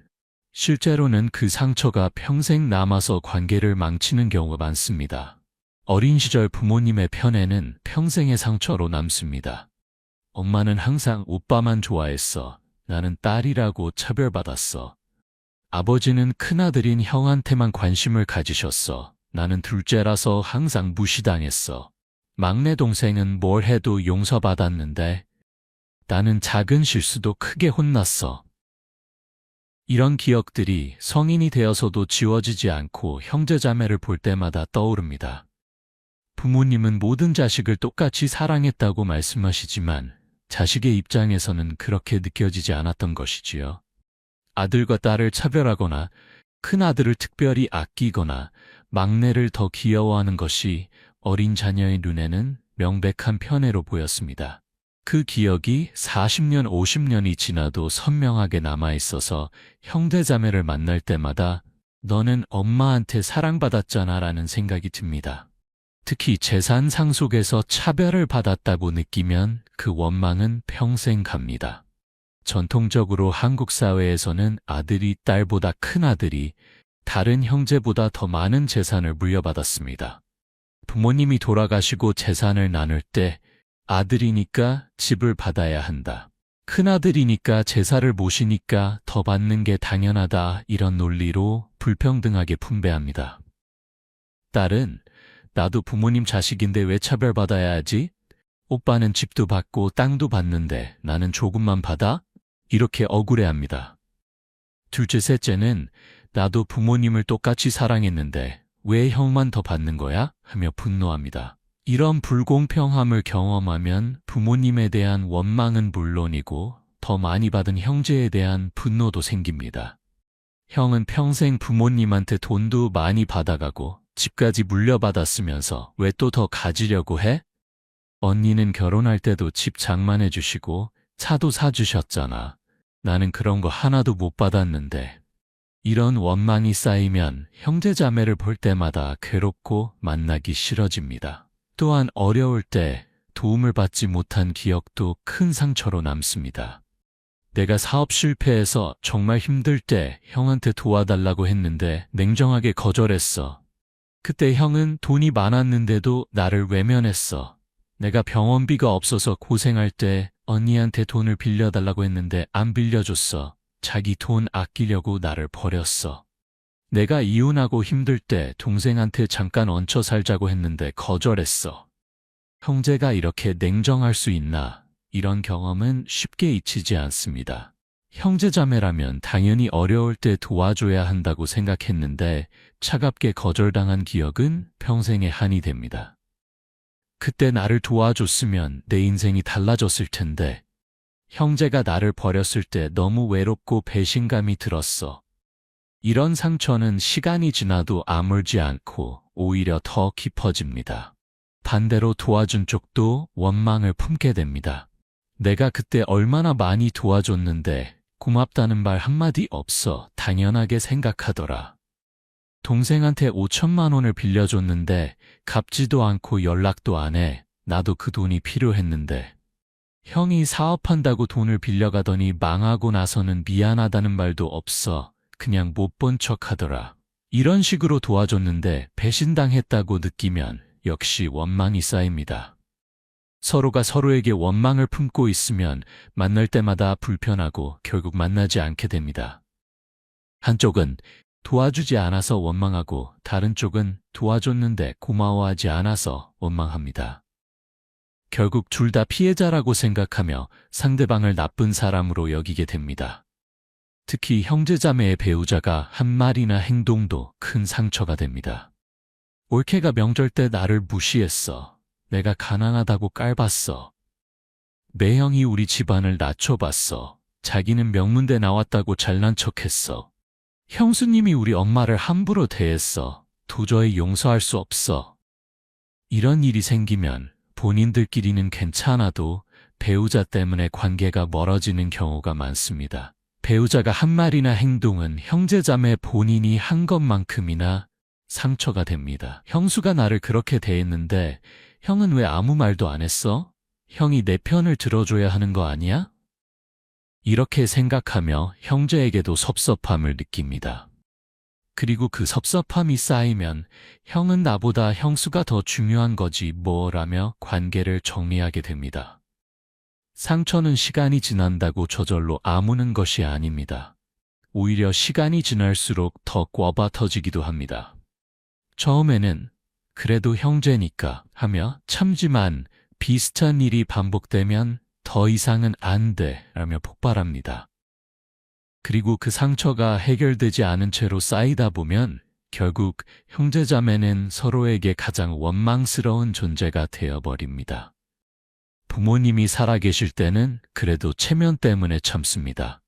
실제로는 그 상처가 평생 남아서 관계를 망치는 경우가 많습니다. 어린 시절 부모님의 편애는 평생의 상처로 남습니다. 엄마는 항상 오빠만 좋아했어. 나는 딸이라고 차별받았어. 아버지는 큰아들인 형한테만 관심을 가지셨어. 나는 둘째라서 항상 무시당했어. 막내 동생은 뭘 해도 용서받았는데 나는 작은 실수도 크게 혼났어. 이런 기억들이 성인이 되어서도 지워지지 않고 형제자매를 볼 때마다 떠오릅니다. 부모님은 모든 자식을 똑같이 사랑했다고 말씀하시지만 자식의 입장에서는 그렇게 느껴지지 않았던 것이지요. 아들과 딸을 차별하거나 큰아들을 특별히 아끼거나 막내를 더 귀여워하는 것이 어린 자녀의 눈에는 명백한 편애로 보였습니다. 그 기억이 40년, 50년이 지나도 선명하게 남아있어서 형제자매를 만날 때마다 너는 엄마한테 사랑받았잖아 라는 생각이 듭니다. 특히 재산 상속에서 차별을 받았다고 느끼면 그 원망은 평생 갑니다. 전통적으로 한국 사회에서는 아들이 딸보다 큰 아들이 다른 형제보다 더 많은 재산을 물려받았습니다. 부모님이 돌아가시고 재산을 나눌 때 아들이니까 집을 받아야 한다. 큰아들이니까 제사를 모시니까 더 받는 게 당연하다 이런 논리로 불평등하게 분배합니다. 딸은 나도 부모님 자식인데 왜 차별받아야 하지? 오빠는 집도 받고 땅도 받는데 나는 조금만 받아? 이렇게 억울해합니다. 둘째, 셋째는 나도 부모님을 똑같이 사랑했는데 왜 형만 더 받는 거야? 하며 분노합니다. 이런 불공평함을 경험하면 부모님에 대한 원망은 물론이고 더 많이 받은 형제에 대한 분노도 생깁니다. 형은 평생 부모님한테 돈도 많이 받아가고 집까지 물려받았으면서 왜 또 더 가지려고 해? 언니는 결혼할 때도 집 장만해 주시고 차도 사주셨잖아. 나는 그런 거 하나도 못 받았는데. 이런 원망이 쌓이면 형제자매를 볼 때마다 괴롭고 만나기 싫어집니다. 또한 어려울 때 도움을 받지 못한 기억도 큰 상처로 남습니다. 내가 사업 실패해서 정말 힘들 때 형한테 도와달라고 했는데 냉정하게 거절했어. 그때 형은 돈이 많았는데도 나를 외면했어. 내가 병원비가 없어서 고생할 때 언니한테 돈을 빌려달라고 했는데 안 빌려줬어. 자기 돈 아끼려고 나를 버렸어. 내가 이혼하고 힘들 때 동생한테 잠깐 얹혀 살자고 했는데 거절했어. 형제가 이렇게 냉정할 수 있나? 이런 경험은 쉽게 잊히지 않습니다. 형제자매라면 당연히 어려울 때 도와줘야 한다고 생각했는데 차갑게 거절당한 기억은 평생의 한이 됩니다. 그때 나를 도와줬으면 내 인생이 달라졌을 텐데 형제가 나를 버렸을 때 너무 외롭고 배신감이 들었어. 이런 상처는 시간이 지나도 아물지 않고 오히려 더 깊어집니다. 반대로 도와준 쪽도 원망을 품게 됩니다. 내가 그때 얼마나 많이 도와줬는데 고맙다는 말 한마디 없어 당연하게 생각하더라. 동생한테 5천만 원을 빌려줬는데 갚지도 않고 연락도 안 해. 나도 그 돈이 필요했는데. 형이 사업한다고 돈을 빌려가더니 망하고 나서는 미안하다는 말도 없어. 그냥 못 본 척 하더라. 이런 식으로 도와줬는데 배신당했다고 느끼면 역시 원망이 쌓입니다. 서로가 서로에게 원망을 품고 있으면 만날 때마다 불편하고 결국 만나지 않게 됩니다. 한쪽은 도와주지 않아서 원망하고 다른 쪽은 도와줬는데 고마워하지 않아서 원망합니다. 결국 둘 다 피해자라고 생각하며 상대방을 나쁜 사람으로 여기게 됩니다. 특히 형제자매의 배우자가 한 말이나 행동도 큰 상처가 됩니다. 올케가 명절 때 나를 무시했어. 내가 가난하다고 깔봤어. 매형이 우리 집안을 낮춰봤어. 자기는 명문대 나왔다고 잘난 척했어. 형수님이 우리 엄마를 함부로 대했어. 도저히 용서할 수 없어. 이런 일이 생기면 본인들끼리는 괜찮아도 배우자 때문에 관계가 멀어지는 경우가 많습니다. 배우자가 한 말이나 행동은 형제자매 본인이 한 것만큼이나 상처가 됩니다. 형수가 나를 그렇게 대했는데 형은 왜 아무 말도 안 했어? 형이 내 편을 들어줘야 하는 거 아니야? 이렇게 생각하며 형제에게도 섭섭함을 느낍니다. 그리고 그 섭섭함이 쌓이면 형은 나보다 형수가 더 중요한 거지 뭐라며 관계를 정리하게 됩니다. 상처는 시간이 지난다고 저절로 아무는 것이 아닙니다. 오히려 시간이 지날수록 더 꽈바 터지기도 합니다. 처음에는 그래도 형제니까 하며 참지만 비슷한 일이 반복되면 더 이상은 안 돼 라며 폭발합니다. 그리고 그 상처가 해결되지 않은 채로 쌓이다 보면 결국 형제자매는 서로에게 가장 원망스러운 존재가 되어버립니다. 부모님이 살아계실 때는 그래도 체면 때문에 참습니다.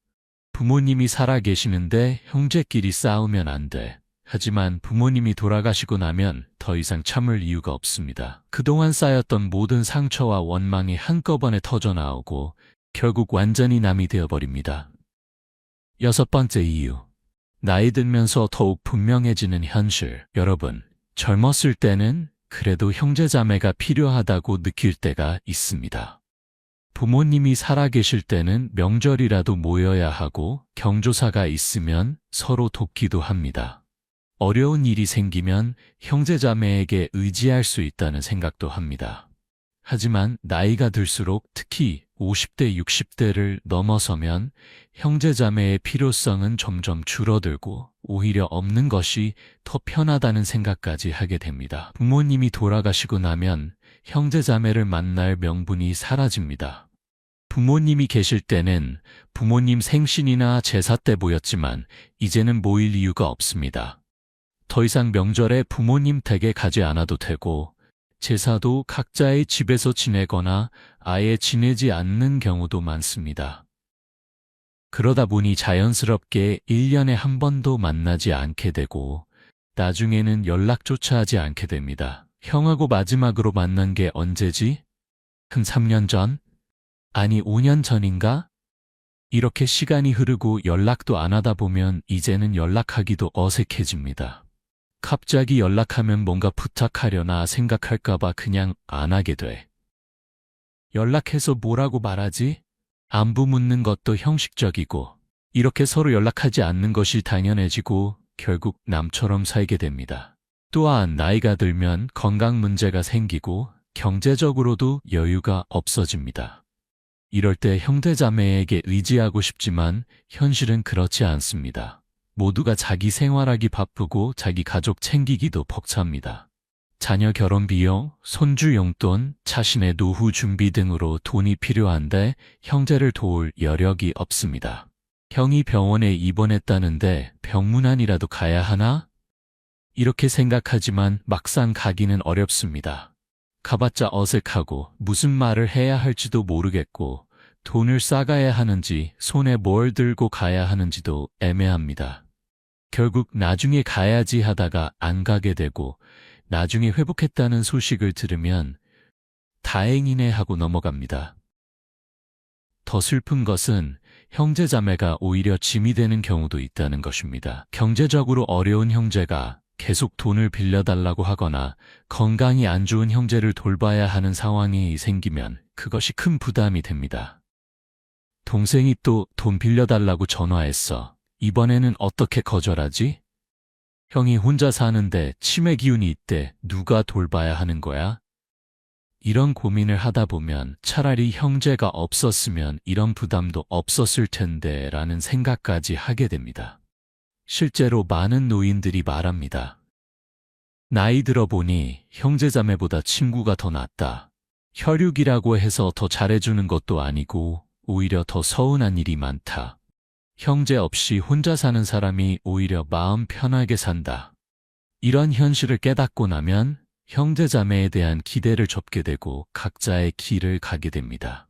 부모님이 살아계시는데 형제끼리 싸우면 안 돼. 하지만 부모님이 돌아가시고 나면 더 이상 참을 이유가 없습니다. 그동안 쌓였던 모든 상처와 원망이 한꺼번에 터져나오고 결국 완전히 남이 되어버립니다. 6번째 이유. 나이 들면서 더욱 분명해지는 현실. 여러분, 젊었을 때는 그래도 형제자매가 필요하다고 느낄 때가 있습니다. 부모님이 살아계실 때는 명절이라도 모여야 하고 경조사가 있으면 서로 돕기도 합니다. 어려운 일이 생기면 형제자매에게 의지할 수 있다는 생각도 합니다. 하지만 나이가 들수록 특히 50대, 60대를 넘어서면 형제자매의 필요성은 점점 줄어들고 오히려 없는 것이 더 편하다는 생각까지 하게 됩니다. 부모님이 돌아가시고 나면 형제자매를 만날 명분이 사라집니다. 부모님이 계실 때는 부모님 생신이나 제사 때 모였지만 이제는 모일 이유가 없습니다. 더 이상 명절에 부모님 댁에 가지 않아도 되고 제사도 각자의 집에서 지내거나 아예 지내지 않는 경우도 많습니다. 그러다 보니 자연스럽게 1년에 한 번도 만나지 않게 되고 나중에는 연락조차 하지 않게 됩니다. 형하고 마지막으로 만난 게 언제지? 한 3년 전? 아니 5년 전인가? 이렇게 시간이 흐르고 연락도 안 하다 보면 이제는 연락하기도 어색해집니다. 갑자기 연락하면 뭔가 부탁하려나 생각할까봐 그냥 안 하게 돼. 연락해서 뭐라고 말하지? 안부 묻는 것도 형식적이고 이렇게 서로 연락하지 않는 것이 당연해지고 결국 남처럼 살게 됩니다. 또한 나이가 들면 건강 문제가 생기고 경제적으로도 여유가 없어집니다. 이럴 때 형제자매에게 의지하고 싶지만 현실은 그렇지 않습니다. 모두가 자기 생활하기 바쁘고 자기 가족 챙기기도 벅찹니다. 자녀 결혼 비용, 손주 용돈, 자신의 노후 준비 등으로 돈이 필요한데 형제를 도울 여력이 없습니다. 형이 병원에 입원했다는데 병문안이라도 가야 하나? 이렇게 생각하지만 막상 가기는 어렵습니다. 가봤자 어색하고 무슨 말을 해야 할지도 모르겠고 돈을 싸가야 하는지 손에 뭘 들고 가야 하는지도 애매합니다. 결국 나중에 가야지 하다가 안 가게 되고 나중에 회복했다는 소식을 들으면 다행이네 하고 넘어갑니다. 더 슬픈 것은 형제자매가 오히려 짐이 되는 경우도 있다는 것입니다. 경제적으로 어려운 형제가 계속 돈을 빌려달라고 하거나 건강이 안 좋은 형제를 돌봐야 하는 상황이 생기면 그것이 큰 부담이 됩니다. 동생이 또 돈 빌려달라고 전화했어. 이번에는 어떻게 거절하지? 형이 혼자 사는데 치매 기운이 있대. 누가 돌봐야 하는 거야? 이런 고민을 하다 보면 차라리 형제가 없었으면 이런 부담도 없었을 텐데 라는 생각까지 하게 됩니다. 실제로 많은 노인들이 말합니다. 나이 들어보니 형제자매보다 친구가 더 낫다. 혈육이라고 해서 더 잘해주는 것도 아니고 오히려 더 서운한 일이 많다. 형제 없이 혼자 사는 사람이 오히려 마음 편하게 산다. 이런 현실을 깨닫고 나면 형제자매에 대한 기대를 접게 되고 각자의 길을 가게 됩니다.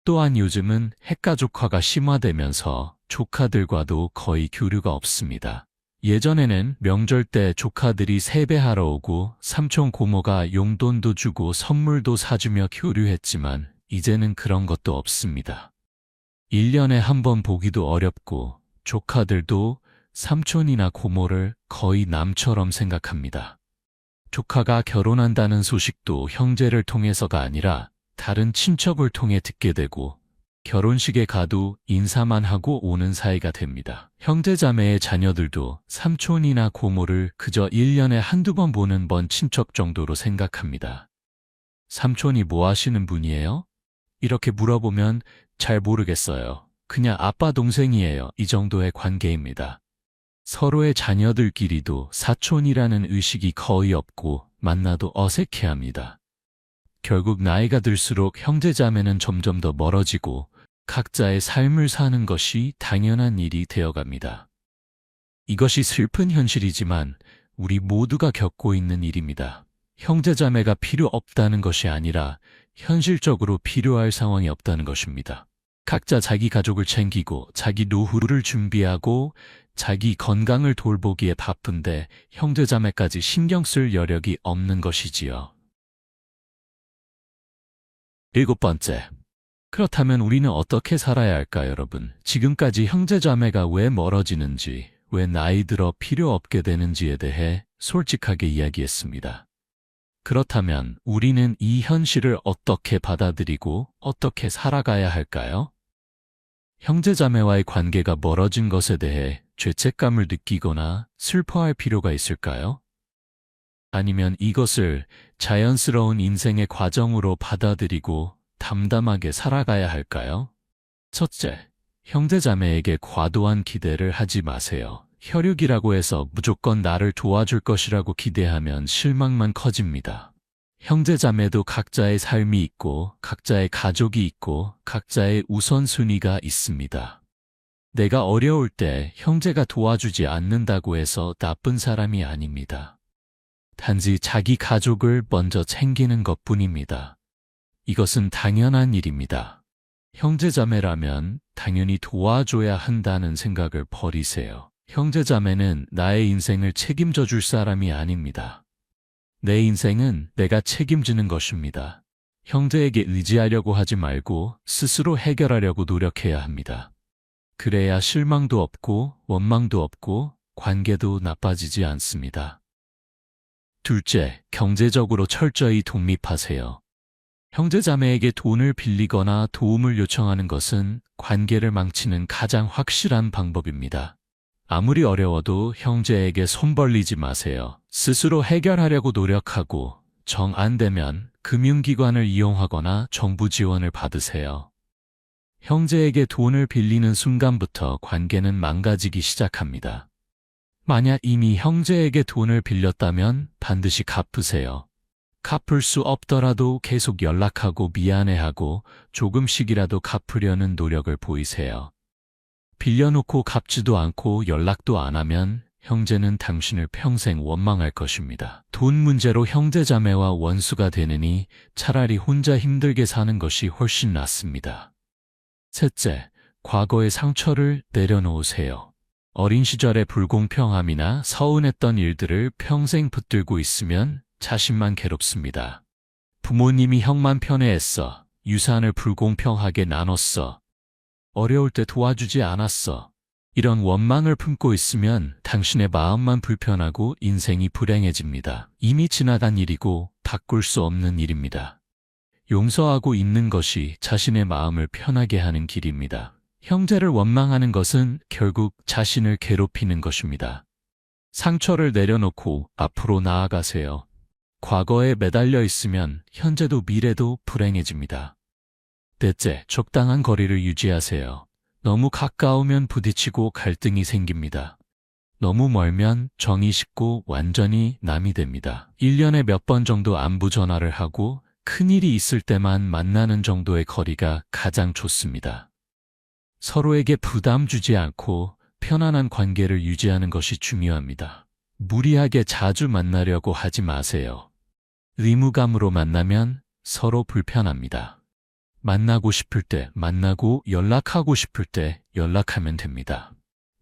또한 요즘은 핵가족화가 심화되면서 조카들과도 거의 교류가 없습니다. 예전에는 명절 때 조카들이 세배하러 오고 삼촌 고모가 용돈도 주고 선물도 사주며 교류했지만 이제는 그런 것도 없습니다. 1년에 한 번 보기도 어렵고 조카들도 삼촌이나 고모를 거의 남처럼 생각합니다. 조카가 결혼한다는 소식도 형제를 통해서가 아니라 다른 친척을 통해 듣게 되고 결혼식에 가도 인사만 하고 오는 사이가 됩니다. 형제자매의 자녀들도 삼촌이나 고모를 그저 1년에 한두 번 보는 먼 친척 정도로 생각합니다. 삼촌이 뭐 하시는 분이에요? 이렇게 물어보면 잘 모르겠어요. 그냥 아빠 동생이에요. 이 정도의 관계입니다. 서로의 자녀들끼리도 사촌이라는 의식이 거의 없고 만나도 어색해합니다. 결국 나이가 들수록 형제자매는 점점 더 멀어지고 각자의 삶을 사는 것이 당연한 일이 되어갑니다. 이것이 슬픈 현실이지만 우리 모두가 겪고 있는 일입니다. 형제자매가 필요 없다는 것이 아니라 현실적으로 필요할 상황이 없다는 것입니다. 각자 자기 가족을 챙기고 자기 노후를 준비하고 자기 건강을 돌보기에 바쁜데 형제자매까지 신경 쓸 여력이 없는 것이지요. 7번째. 그렇다면 우리는 어떻게 살아야 할까요, 여러분? 지금까지 형제자매가 왜 멀어지는지, 왜 나이 들어 필요 없게 되는지에 대해 솔직하게 이야기했습니다. 그렇다면 우리는 이 현실을 어떻게 받아들이고 어떻게 살아가야 할까요? 형제자매와의 관계가 멀어진 것에 대해 죄책감을 느끼거나 슬퍼할 필요가 있을까요? 아니면 이것을 자연스러운 인생의 과정으로 받아들이고 담담하게 살아가야 할까요? 첫째, 형제자매에게 과도한 기대를 하지 마세요. 혈육이라고 해서 무조건 나를 도와줄 것이라고 기대하면 실망만 커집니다. 형제자매도 각자의 삶이 있고 각자의 가족이 있고 각자의 우선순위가 있습니다. 내가 어려울 때 형제가 도와주지 않는다고 해서 나쁜 사람이 아닙니다. 단지 자기 가족을 먼저 챙기는 것뿐입니다. 이것은 당연한 일입니다. 형제자매라면 당연히 도와줘야 한다는 생각을 버리세요. 형제자매는 나의 인생을 책임져 줄 사람이 아닙니다. 내 인생은 내가 책임지는 것입니다. 형제에게 의지하려고 하지 말고 스스로 해결하려고 노력해야 합니다. 그래야 실망도 없고 원망도 없고 관계도 나빠지지 않습니다. 둘째, 경제적으로 철저히 독립하세요. 형제자매에게 돈을 빌리거나 도움을 요청하는 것은 관계를 망치는 가장 확실한 방법입니다. 아무리 어려워도 형제에게 손 벌리지 마세요. 스스로 해결하려고 노력하고 정 안 되면 금융기관을 이용하거나 정부 지원을 받으세요. 형제에게 돈을 빌리는 순간부터 관계는 망가지기 시작합니다. 만약 이미 형제에게 돈을 빌렸다면 반드시 갚으세요. 갚을 수 없더라도 계속 연락하고 미안해하고 조금씩이라도 갚으려는 노력을 보이세요. 빌려놓고 갚지도 않고 연락도 안 하면 형제는 당신을 평생 원망할 것입니다. 돈 문제로 형제자매와 원수가 되느니 차라리 혼자 힘들게 사는 것이 훨씬 낫습니다. 셋째, 과거의 상처를 내려놓으세요. 어린 시절의 불공평함이나 서운했던 일들을 평생 붙들고 있으면 자신만 괴롭습니다. 부모님이 형만 편애했어. 유산을 불공평하게 나눴어. 어려울 때 도와주지 않았어. 이런 원망을 품고 있으면 당신의 마음만 불편하고 인생이 불행해집니다. 이미 지나간 일이고 바꿀 수 없는 일입니다. 용서하고 있는 것이 자신의 마음을 편하게 하는 길입니다. 형제를 원망하는 것은 결국 자신을 괴롭히는 것입니다. 상처를 내려놓고 앞으로 나아가세요. 과거에 매달려 있으면 현재도 미래도 불행해집니다. 넷째, 적당한 거리를 유지하세요. 너무 가까우면 부딪히고 갈등이 생깁니다. 너무 멀면 정이 식고 완전히 남이 됩니다. 1년에 몇 번 정도 안부 전화를 하고 큰일이 있을 때만 만나는 정도의 거리가 가장 좋습니다. 서로에게 부담 주지 않고 편안한 관계를 유지하는 것이 중요합니다. 무리하게 자주 만나려고 하지 마세요. 의무감으로 만나면 서로 불편합니다. 만나고 싶을 때 만나고 연락하고 싶을 때 연락하면 됩니다.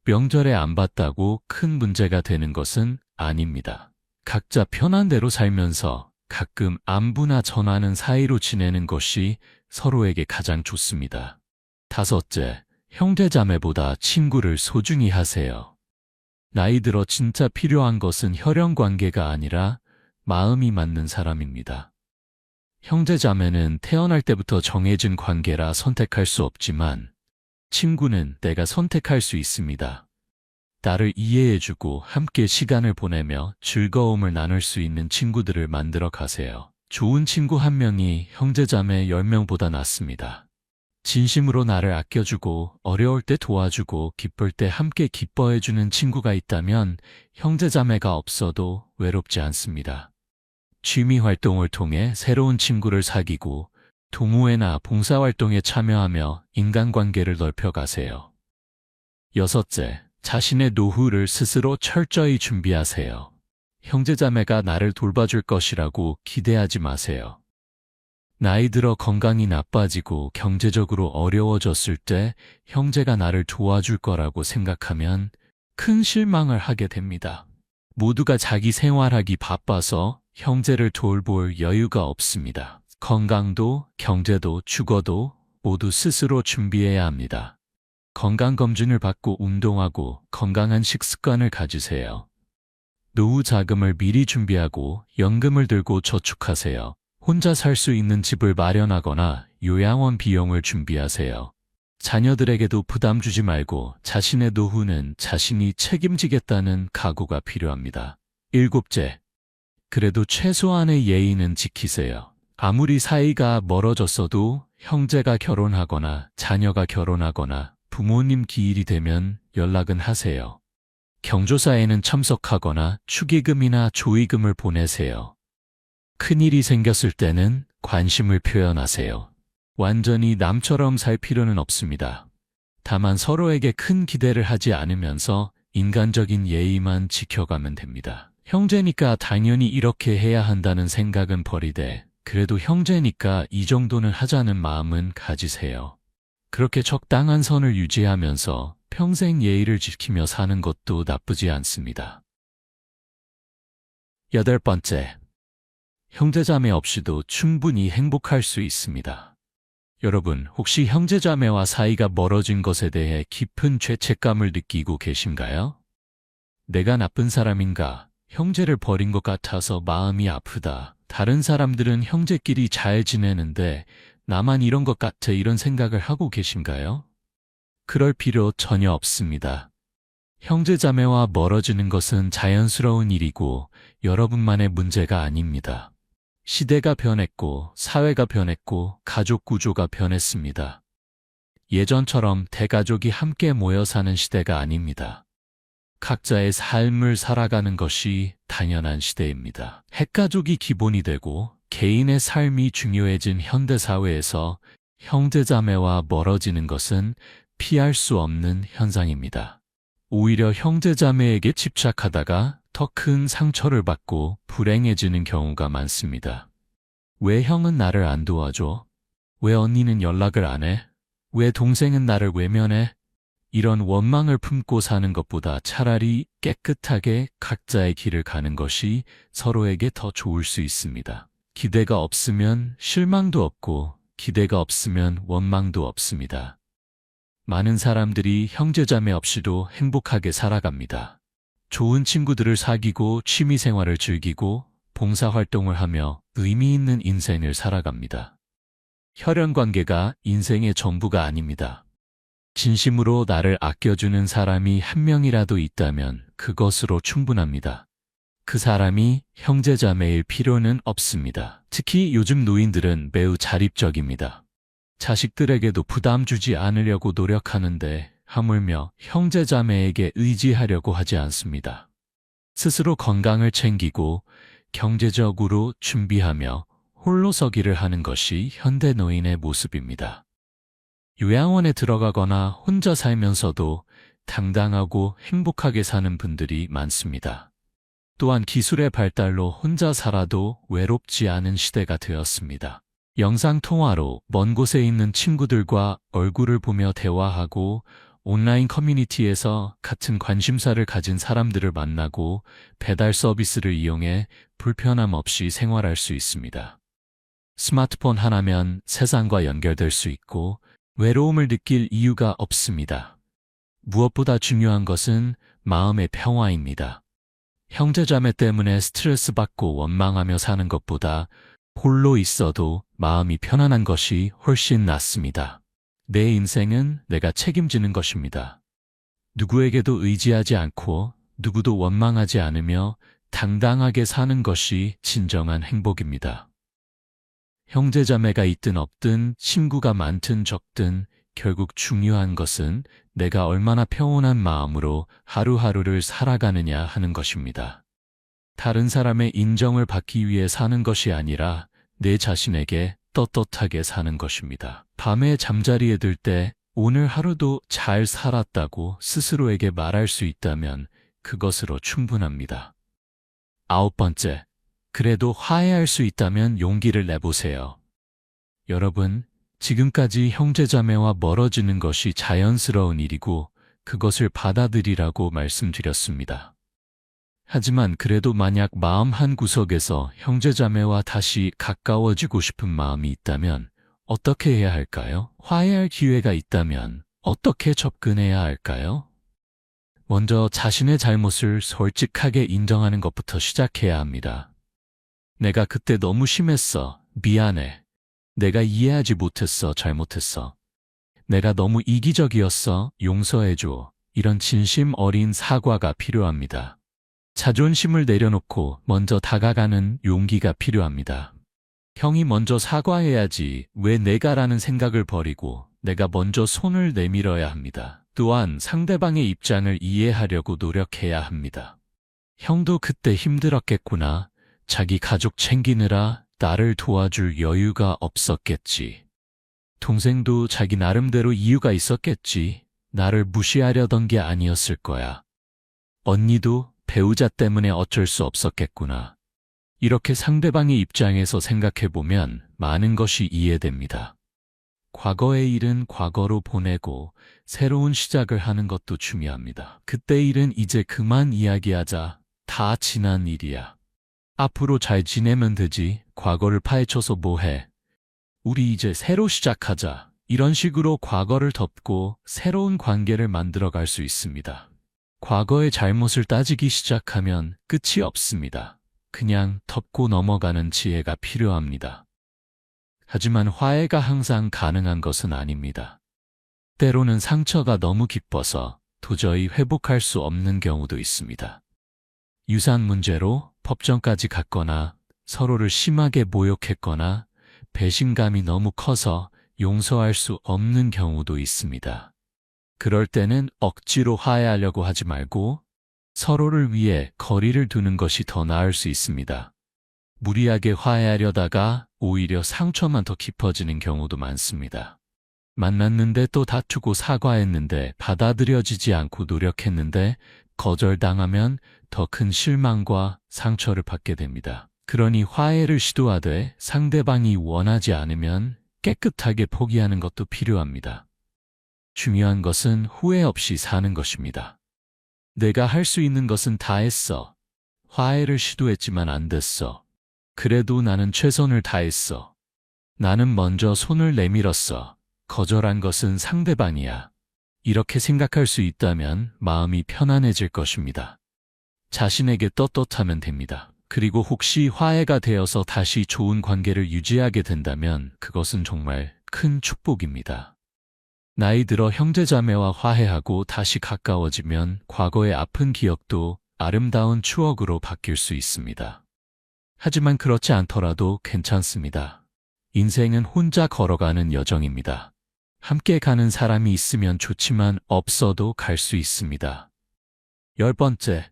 명절에 안 봤다고 큰 문제가 되는 것은 아닙니다. 각자 편한 대로 살면서 가끔 안부나 전하는 사이로 지내는 것이 서로에게 가장 좋습니다. 다섯째, 형제자매보다 친구를 소중히 하세요. 나이 들어 진짜 필요한 것은 혈연 관계가 아니라 마음이 맞는 사람입니다. 형제자매는 태어날 때부터 정해진 관계라 선택할 수 없지만 친구는 내가 선택할 수 있습니다. 나를 이해해주고 함께 시간을 보내며 즐거움을 나눌 수 있는 친구들을 만들어 가세요. 좋은 친구 한 명이 형제자매 10명보다 낫습니다. 진심으로 나를 아껴주고 어려울 때 도와주고 기쁠 때 함께 기뻐해주는 친구가 있다면 형제자매가 없어도 외롭지 않습니다. 취미 활동을 통해 새로운 친구를 사귀고 동호회나 봉사활동에 참여하며 인간관계를 넓혀가세요. 여섯째, 자신의 노후를 스스로 철저히 준비하세요. 형제자매가 나를 돌봐줄 것이라고 기대하지 마세요. 나이 들어 건강이 나빠지고 경제적으로 어려워졌을 때 형제가 나를 도와줄 거라고 생각하면 큰 실망을 하게 됩니다. 모두가 자기 생활하기 바빠서 형제를 돌볼 여유가 없습니다. 건강도 경제도 주거도 모두 스스로 준비해야 합니다. 건강검진을 받고 운동하고 건강한 식습관을 가지세요. 노후 자금을 미리 준비하고 연금을 들고 저축하세요. 혼자 살 수 있는 집을 마련하거나 요양원 비용을 준비하세요. 자녀들에게도 부담 주지 말고 자신의 노후는 자신이 책임지겠다는 각오가 필요합니다. 일곱째, 그래도 최소한의 예의는 지키세요. 아무리 사이가 멀어졌어도 형제가 결혼하거나 자녀가 결혼하거나 부모님 기일이 되면 연락은 하세요. 경조사에는 참석하거나 축의금이나 조의금을 보내세요. 큰일이 생겼을 때는 관심을 표현하세요. 완전히 남처럼 살 필요는 없습니다. 다만 서로에게 큰 기대를 하지 않으면서 인간적인 예의만 지켜가면 됩니다. 형제니까 당연히 이렇게 해야 한다는 생각은 버리되 그래도 형제니까 이 정도는 하자는 마음은 가지세요. 그렇게 적당한 선을 유지하면서 평생 예의를 지키며 사는 것도 나쁘지 않습니다. 여덟 번째, 형제자매 없이도 충분히 행복할 수 있습니다. 여러분, 혹시 형제자매와 사이가 멀어진 것에 대해 깊은 죄책감을 느끼고 계신가요? 내가 나쁜 사람인가? 형제를 버린 것 같아서 마음이 아프다. 다른 사람들은 형제끼리 잘 지내는데 나만 이런 것 같아 이런 생각을 하고 계신가요? 그럴 필요 전혀 없습니다. 형제자매와 멀어지는 것은 자연스러운 일이고 여러분만의 문제가 아닙니다. 시대가 변했고 사회가 변했고 가족 구조가 변했습니다. 예전처럼 대가족이 함께 모여 사는 시대가 아닙니다. 각자의 삶을 살아가는 것이 당연한 시대입니다. 핵가족이 기본이 되고 개인의 삶이 중요해진 현대사회에서 형제자매와 멀어지는 것은 피할 수 없는 현상입니다. 오히려 형제자매에게 집착하다가 더 큰 상처를 받고 불행해지는 경우가 많습니다. 왜 형은 나를 안 도와줘? 왜 언니는 연락을 안 해? 왜 동생은 나를 외면해? 이런 원망을 품고 사는 것보다 차라리 깨끗하게 각자의 길을 가는 것이 서로에게 더 좋을 수 있습니다. 기대가 없으면 실망도 없고 기대가 없으면 원망도 없습니다. 많은 사람들이 형제자매 없이도 행복하게 살아갑니다. 좋은 친구들을 사귀고 취미생활을 즐기고 봉사활동을 하며 의미 있는 인생을 살아갑니다. 혈연관계가 인생의 전부가 아닙니다. 진심으로 나를 아껴주는 사람이 한 명이라도 있다면 그것으로 충분합니다. 그 사람이 형제자매일 필요는 없습니다. 특히 요즘 노인들은 매우 자립적입니다. 자식들에게도 부담 주지 않으려고 노력하는데 하물며 형제자매에게 의지하려고 하지 않습니다. 스스로 건강을 챙기고 경제적으로 준비하며 홀로서기를 하는 것이 현대 노인의 모습입니다. 요양원에 들어가거나 혼자 살면서도 당당하고 행복하게 사는 분들이 많습니다. 또한 기술의 발달로 혼자 살아도 외롭지 않은 시대가 되었습니다. 영상통화로 먼 곳에 있는 친구들과 얼굴을 보며 대화하고 온라인 커뮤니티에서 같은 관심사를 가진 사람들을 만나고 배달 서비스를 이용해 불편함 없이 생활할 수 있습니다. 스마트폰 하나면 세상과 연결될 수 있고 외로움을 느낄 이유가 없습니다. 무엇보다 중요한 것은 마음의 평화입니다. 형제자매 때문에 스트레스 받고 원망하며 사는 것보다 홀로 있어도 마음이 편안한 것이 훨씬 낫습니다. 내 인생은 내가 책임지는 것입니다. 누구에게도 의지하지 않고 누구도 원망하지 않으며 당당하게 사는 것이 진정한 행복입니다. 형제자매가 있든 없든 친구가 많든 적든 결국 중요한 것은 내가 얼마나 평온한 마음으로 하루하루를 살아가느냐 하는 것입니다. 다른 사람의 인정을 받기 위해 사는 것이 아니라 내 자신에게 떳떳하게 사는 것입니다. 밤에 잠자리에 들 때 오늘 하루도 잘 살았다고 스스로에게 말할 수 있다면 그것으로 충분합니다. 9번째, 그래도 화해할 수 있다면 용기를 내보세요. 여러분, 지금까지 형제자매와 멀어지는 것이 자연스러운 일이고 그것을 받아들이라고 말씀드렸습니다. 하지만 그래도 만약 마음 한구석에서 형제자매와 다시 가까워지고 싶은 마음이 있다면 어떻게 해야 할까요? 화해할 기회가 있다면 어떻게 접근해야 할까요? 먼저 자신의 잘못을 솔직하게 인정하는 것부터 시작해야 합니다. 내가 그때 너무 심했어. 미안해. 내가 이해하지 못했어. 잘못했어. 내가 너무 이기적이었어. 용서해줘. 이런 진심 어린 사과가 필요합니다. 자존심을 내려놓고 먼저 다가가는 용기가 필요합니다. 형이 먼저 사과해야지 왜 내가라는 생각을 버리고 내가 먼저 손을 내밀어야 합니다. 또한 상대방의 입장을 이해하려고 노력해야 합니다. 형도 그때 힘들었겠구나. 자기 가족 챙기느라 나를 도와줄 여유가 없었겠지. 동생도 자기 나름대로 이유가 있었겠지. 나를 무시하려던 게 아니었을 거야. 언니도 배우자 때문에 어쩔 수 없었겠구나. 이렇게 상대방의 입장에서 생각해보면 많은 것이 이해됩니다. 과거의 일은 과거로 보내고 새로운 시작을 하는 것도 중요합니다. 그때 일은 이제 그만 이야기하자. 다 지난 일이야. 앞으로 잘 지내면 되지. 과거를 파헤쳐서 뭐해. 우리 이제 새로 시작하자. 이런 식으로 과거를 덮고 새로운 관계를 만들어갈 수 있습니다. 과거의 잘못을 따지기 시작하면 끝이 없습니다. 그냥 덮고 넘어가는 지혜가 필요합니다. 하지만 화해가 항상 가능한 것은 아닙니다. 때로는 상처가 너무 깊어서 도저히 회복할 수 없는 경우도 있습니다. 유산 문제로 법정까지 갔거나 서로를 심하게 모욕했거나 배신감이 너무 커서 용서할 수 없는 경우도 있습니다. 그럴 때는 억지로 화해하려고 하지 말고 서로를 위해 거리를 두는 것이 더 나을 수 있습니다. 무리하게 화해하려다가 오히려 상처만 더 깊어지는 경우도 많습니다. 만났는데 또 다투고 사과했는데 받아들여지지 않고 노력했는데 거절당하면 더 큰 실망과 상처를 받게 됩니다. 그러니 화해를 시도하되 상대방이 원하지 않으면 깨끗하게 포기하는 것도 필요합니다. 중요한 것은 후회 없이 사는 것입니다. 내가 할 수 있는 것은 다 했어. 화해를 시도했지만 안 됐어. 그래도 나는 최선을 다했어. 나는 먼저 손을 내밀었어. 거절한 것은 상대방이야. 이렇게 생각할 수 있다면 마음이 편안해질 것입니다. 자신에게 떳떳하면 됩니다. 그리고 혹시 화해가 되어서 다시 좋은 관계를 유지하게 된다면 그것은 정말 큰 축복입니다. 나이 들어 형제자매와 화해하고 다시 가까워지면 과거의 아픈 기억도 아름다운 추억으로 바뀔 수 있습니다. 하지만 그렇지 않더라도 괜찮습니다. 인생은 혼자 걸어가는 여정입니다. 함께 가는 사람이 있으면 좋지만 없어도 갈 수 있습니다. 10번째,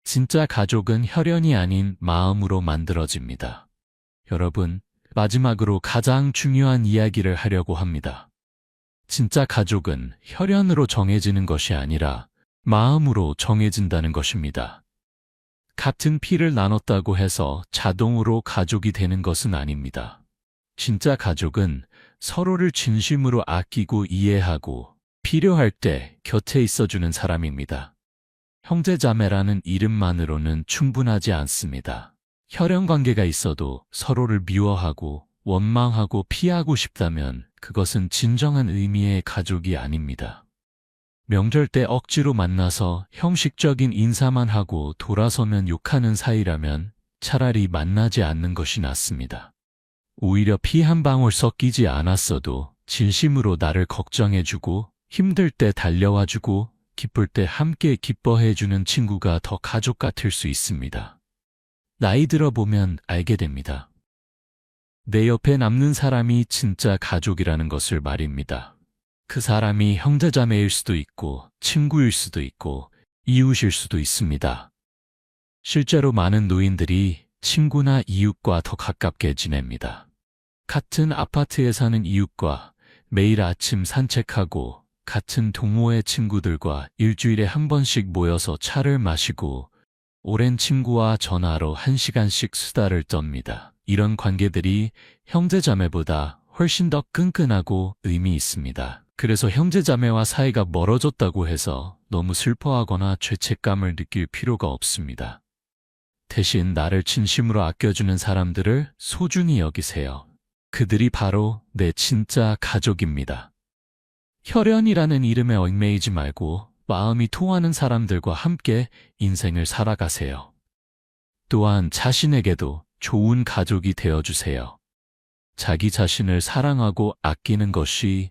진짜 가족은 혈연이 아닌 마음으로 만들어집니다. 여러분, 마지막으로 가장 중요한 이야기를 하려고 합니다. 진짜 가족은 혈연으로 정해지는 것이 아니라 마음으로 정해진다는 것입니다. 같은 피를 나눴다고 해서 자동으로 가족이 되는 것은 아닙니다. 진짜 가족은 서로를 진심으로 아끼고 이해하고 필요할 때 곁에 있어주는 사람입니다. 형제자매라는 이름만으로는 충분하지 않습니다. 혈연 관계가 있어도 서로를 미워하고 원망하고 피하고 싶다면 그것은 진정한 의미의 가족이 아닙니다. 명절 때 억지로 만나서 형식적인 인사만 하고 돌아서면 욕하는 사이라면 차라리 만나지 않는 것이 낫습니다. 오히려 피 한 방울 섞이지 않았어도 진심으로 나를 걱정해주고 힘들 때 달려와주고 기쁠 때 함께 기뻐해주는 친구가 더 가족 같을 수 있습니다. 나이 들어보면 알게 됩니다. 내 옆에 남는 사람이 진짜 가족이라는 것을 말입니다. 그 사람이 형제자매일 수도 있고 친구일 수도 있고 이웃일 수도 있습니다. 실제로 많은 노인들이 친구나 이웃과 더 가깝게 지냅니다. 같은 아파트에 사는 이웃과 매일 아침 산책하고 같은 동호회 친구들과 일주일에 한 번씩 모여서 차를 마시고 오랜 친구와 전화로 1시간씩 수다를 떱니다. 이런 관계들이 형제자매보다 훨씬 더 끈끈하고 의미 있습니다. 그래서 형제자매와 사이가 멀어졌다고 해서 너무 슬퍼하거나 죄책감을 느낄 필요가 없습니다. 대신 나를 진심으로 아껴주는 사람들을 소중히 여기세요. 그들이 바로 내 진짜 가족입니다. 혈연이라는 이름에 얽매이지 말고 마음이 통하는 사람들과 함께 인생을 살아가세요. 또한 자신에게도 좋은 가족이 되어주세요. 자기 자신을 사랑하고 아끼는 것이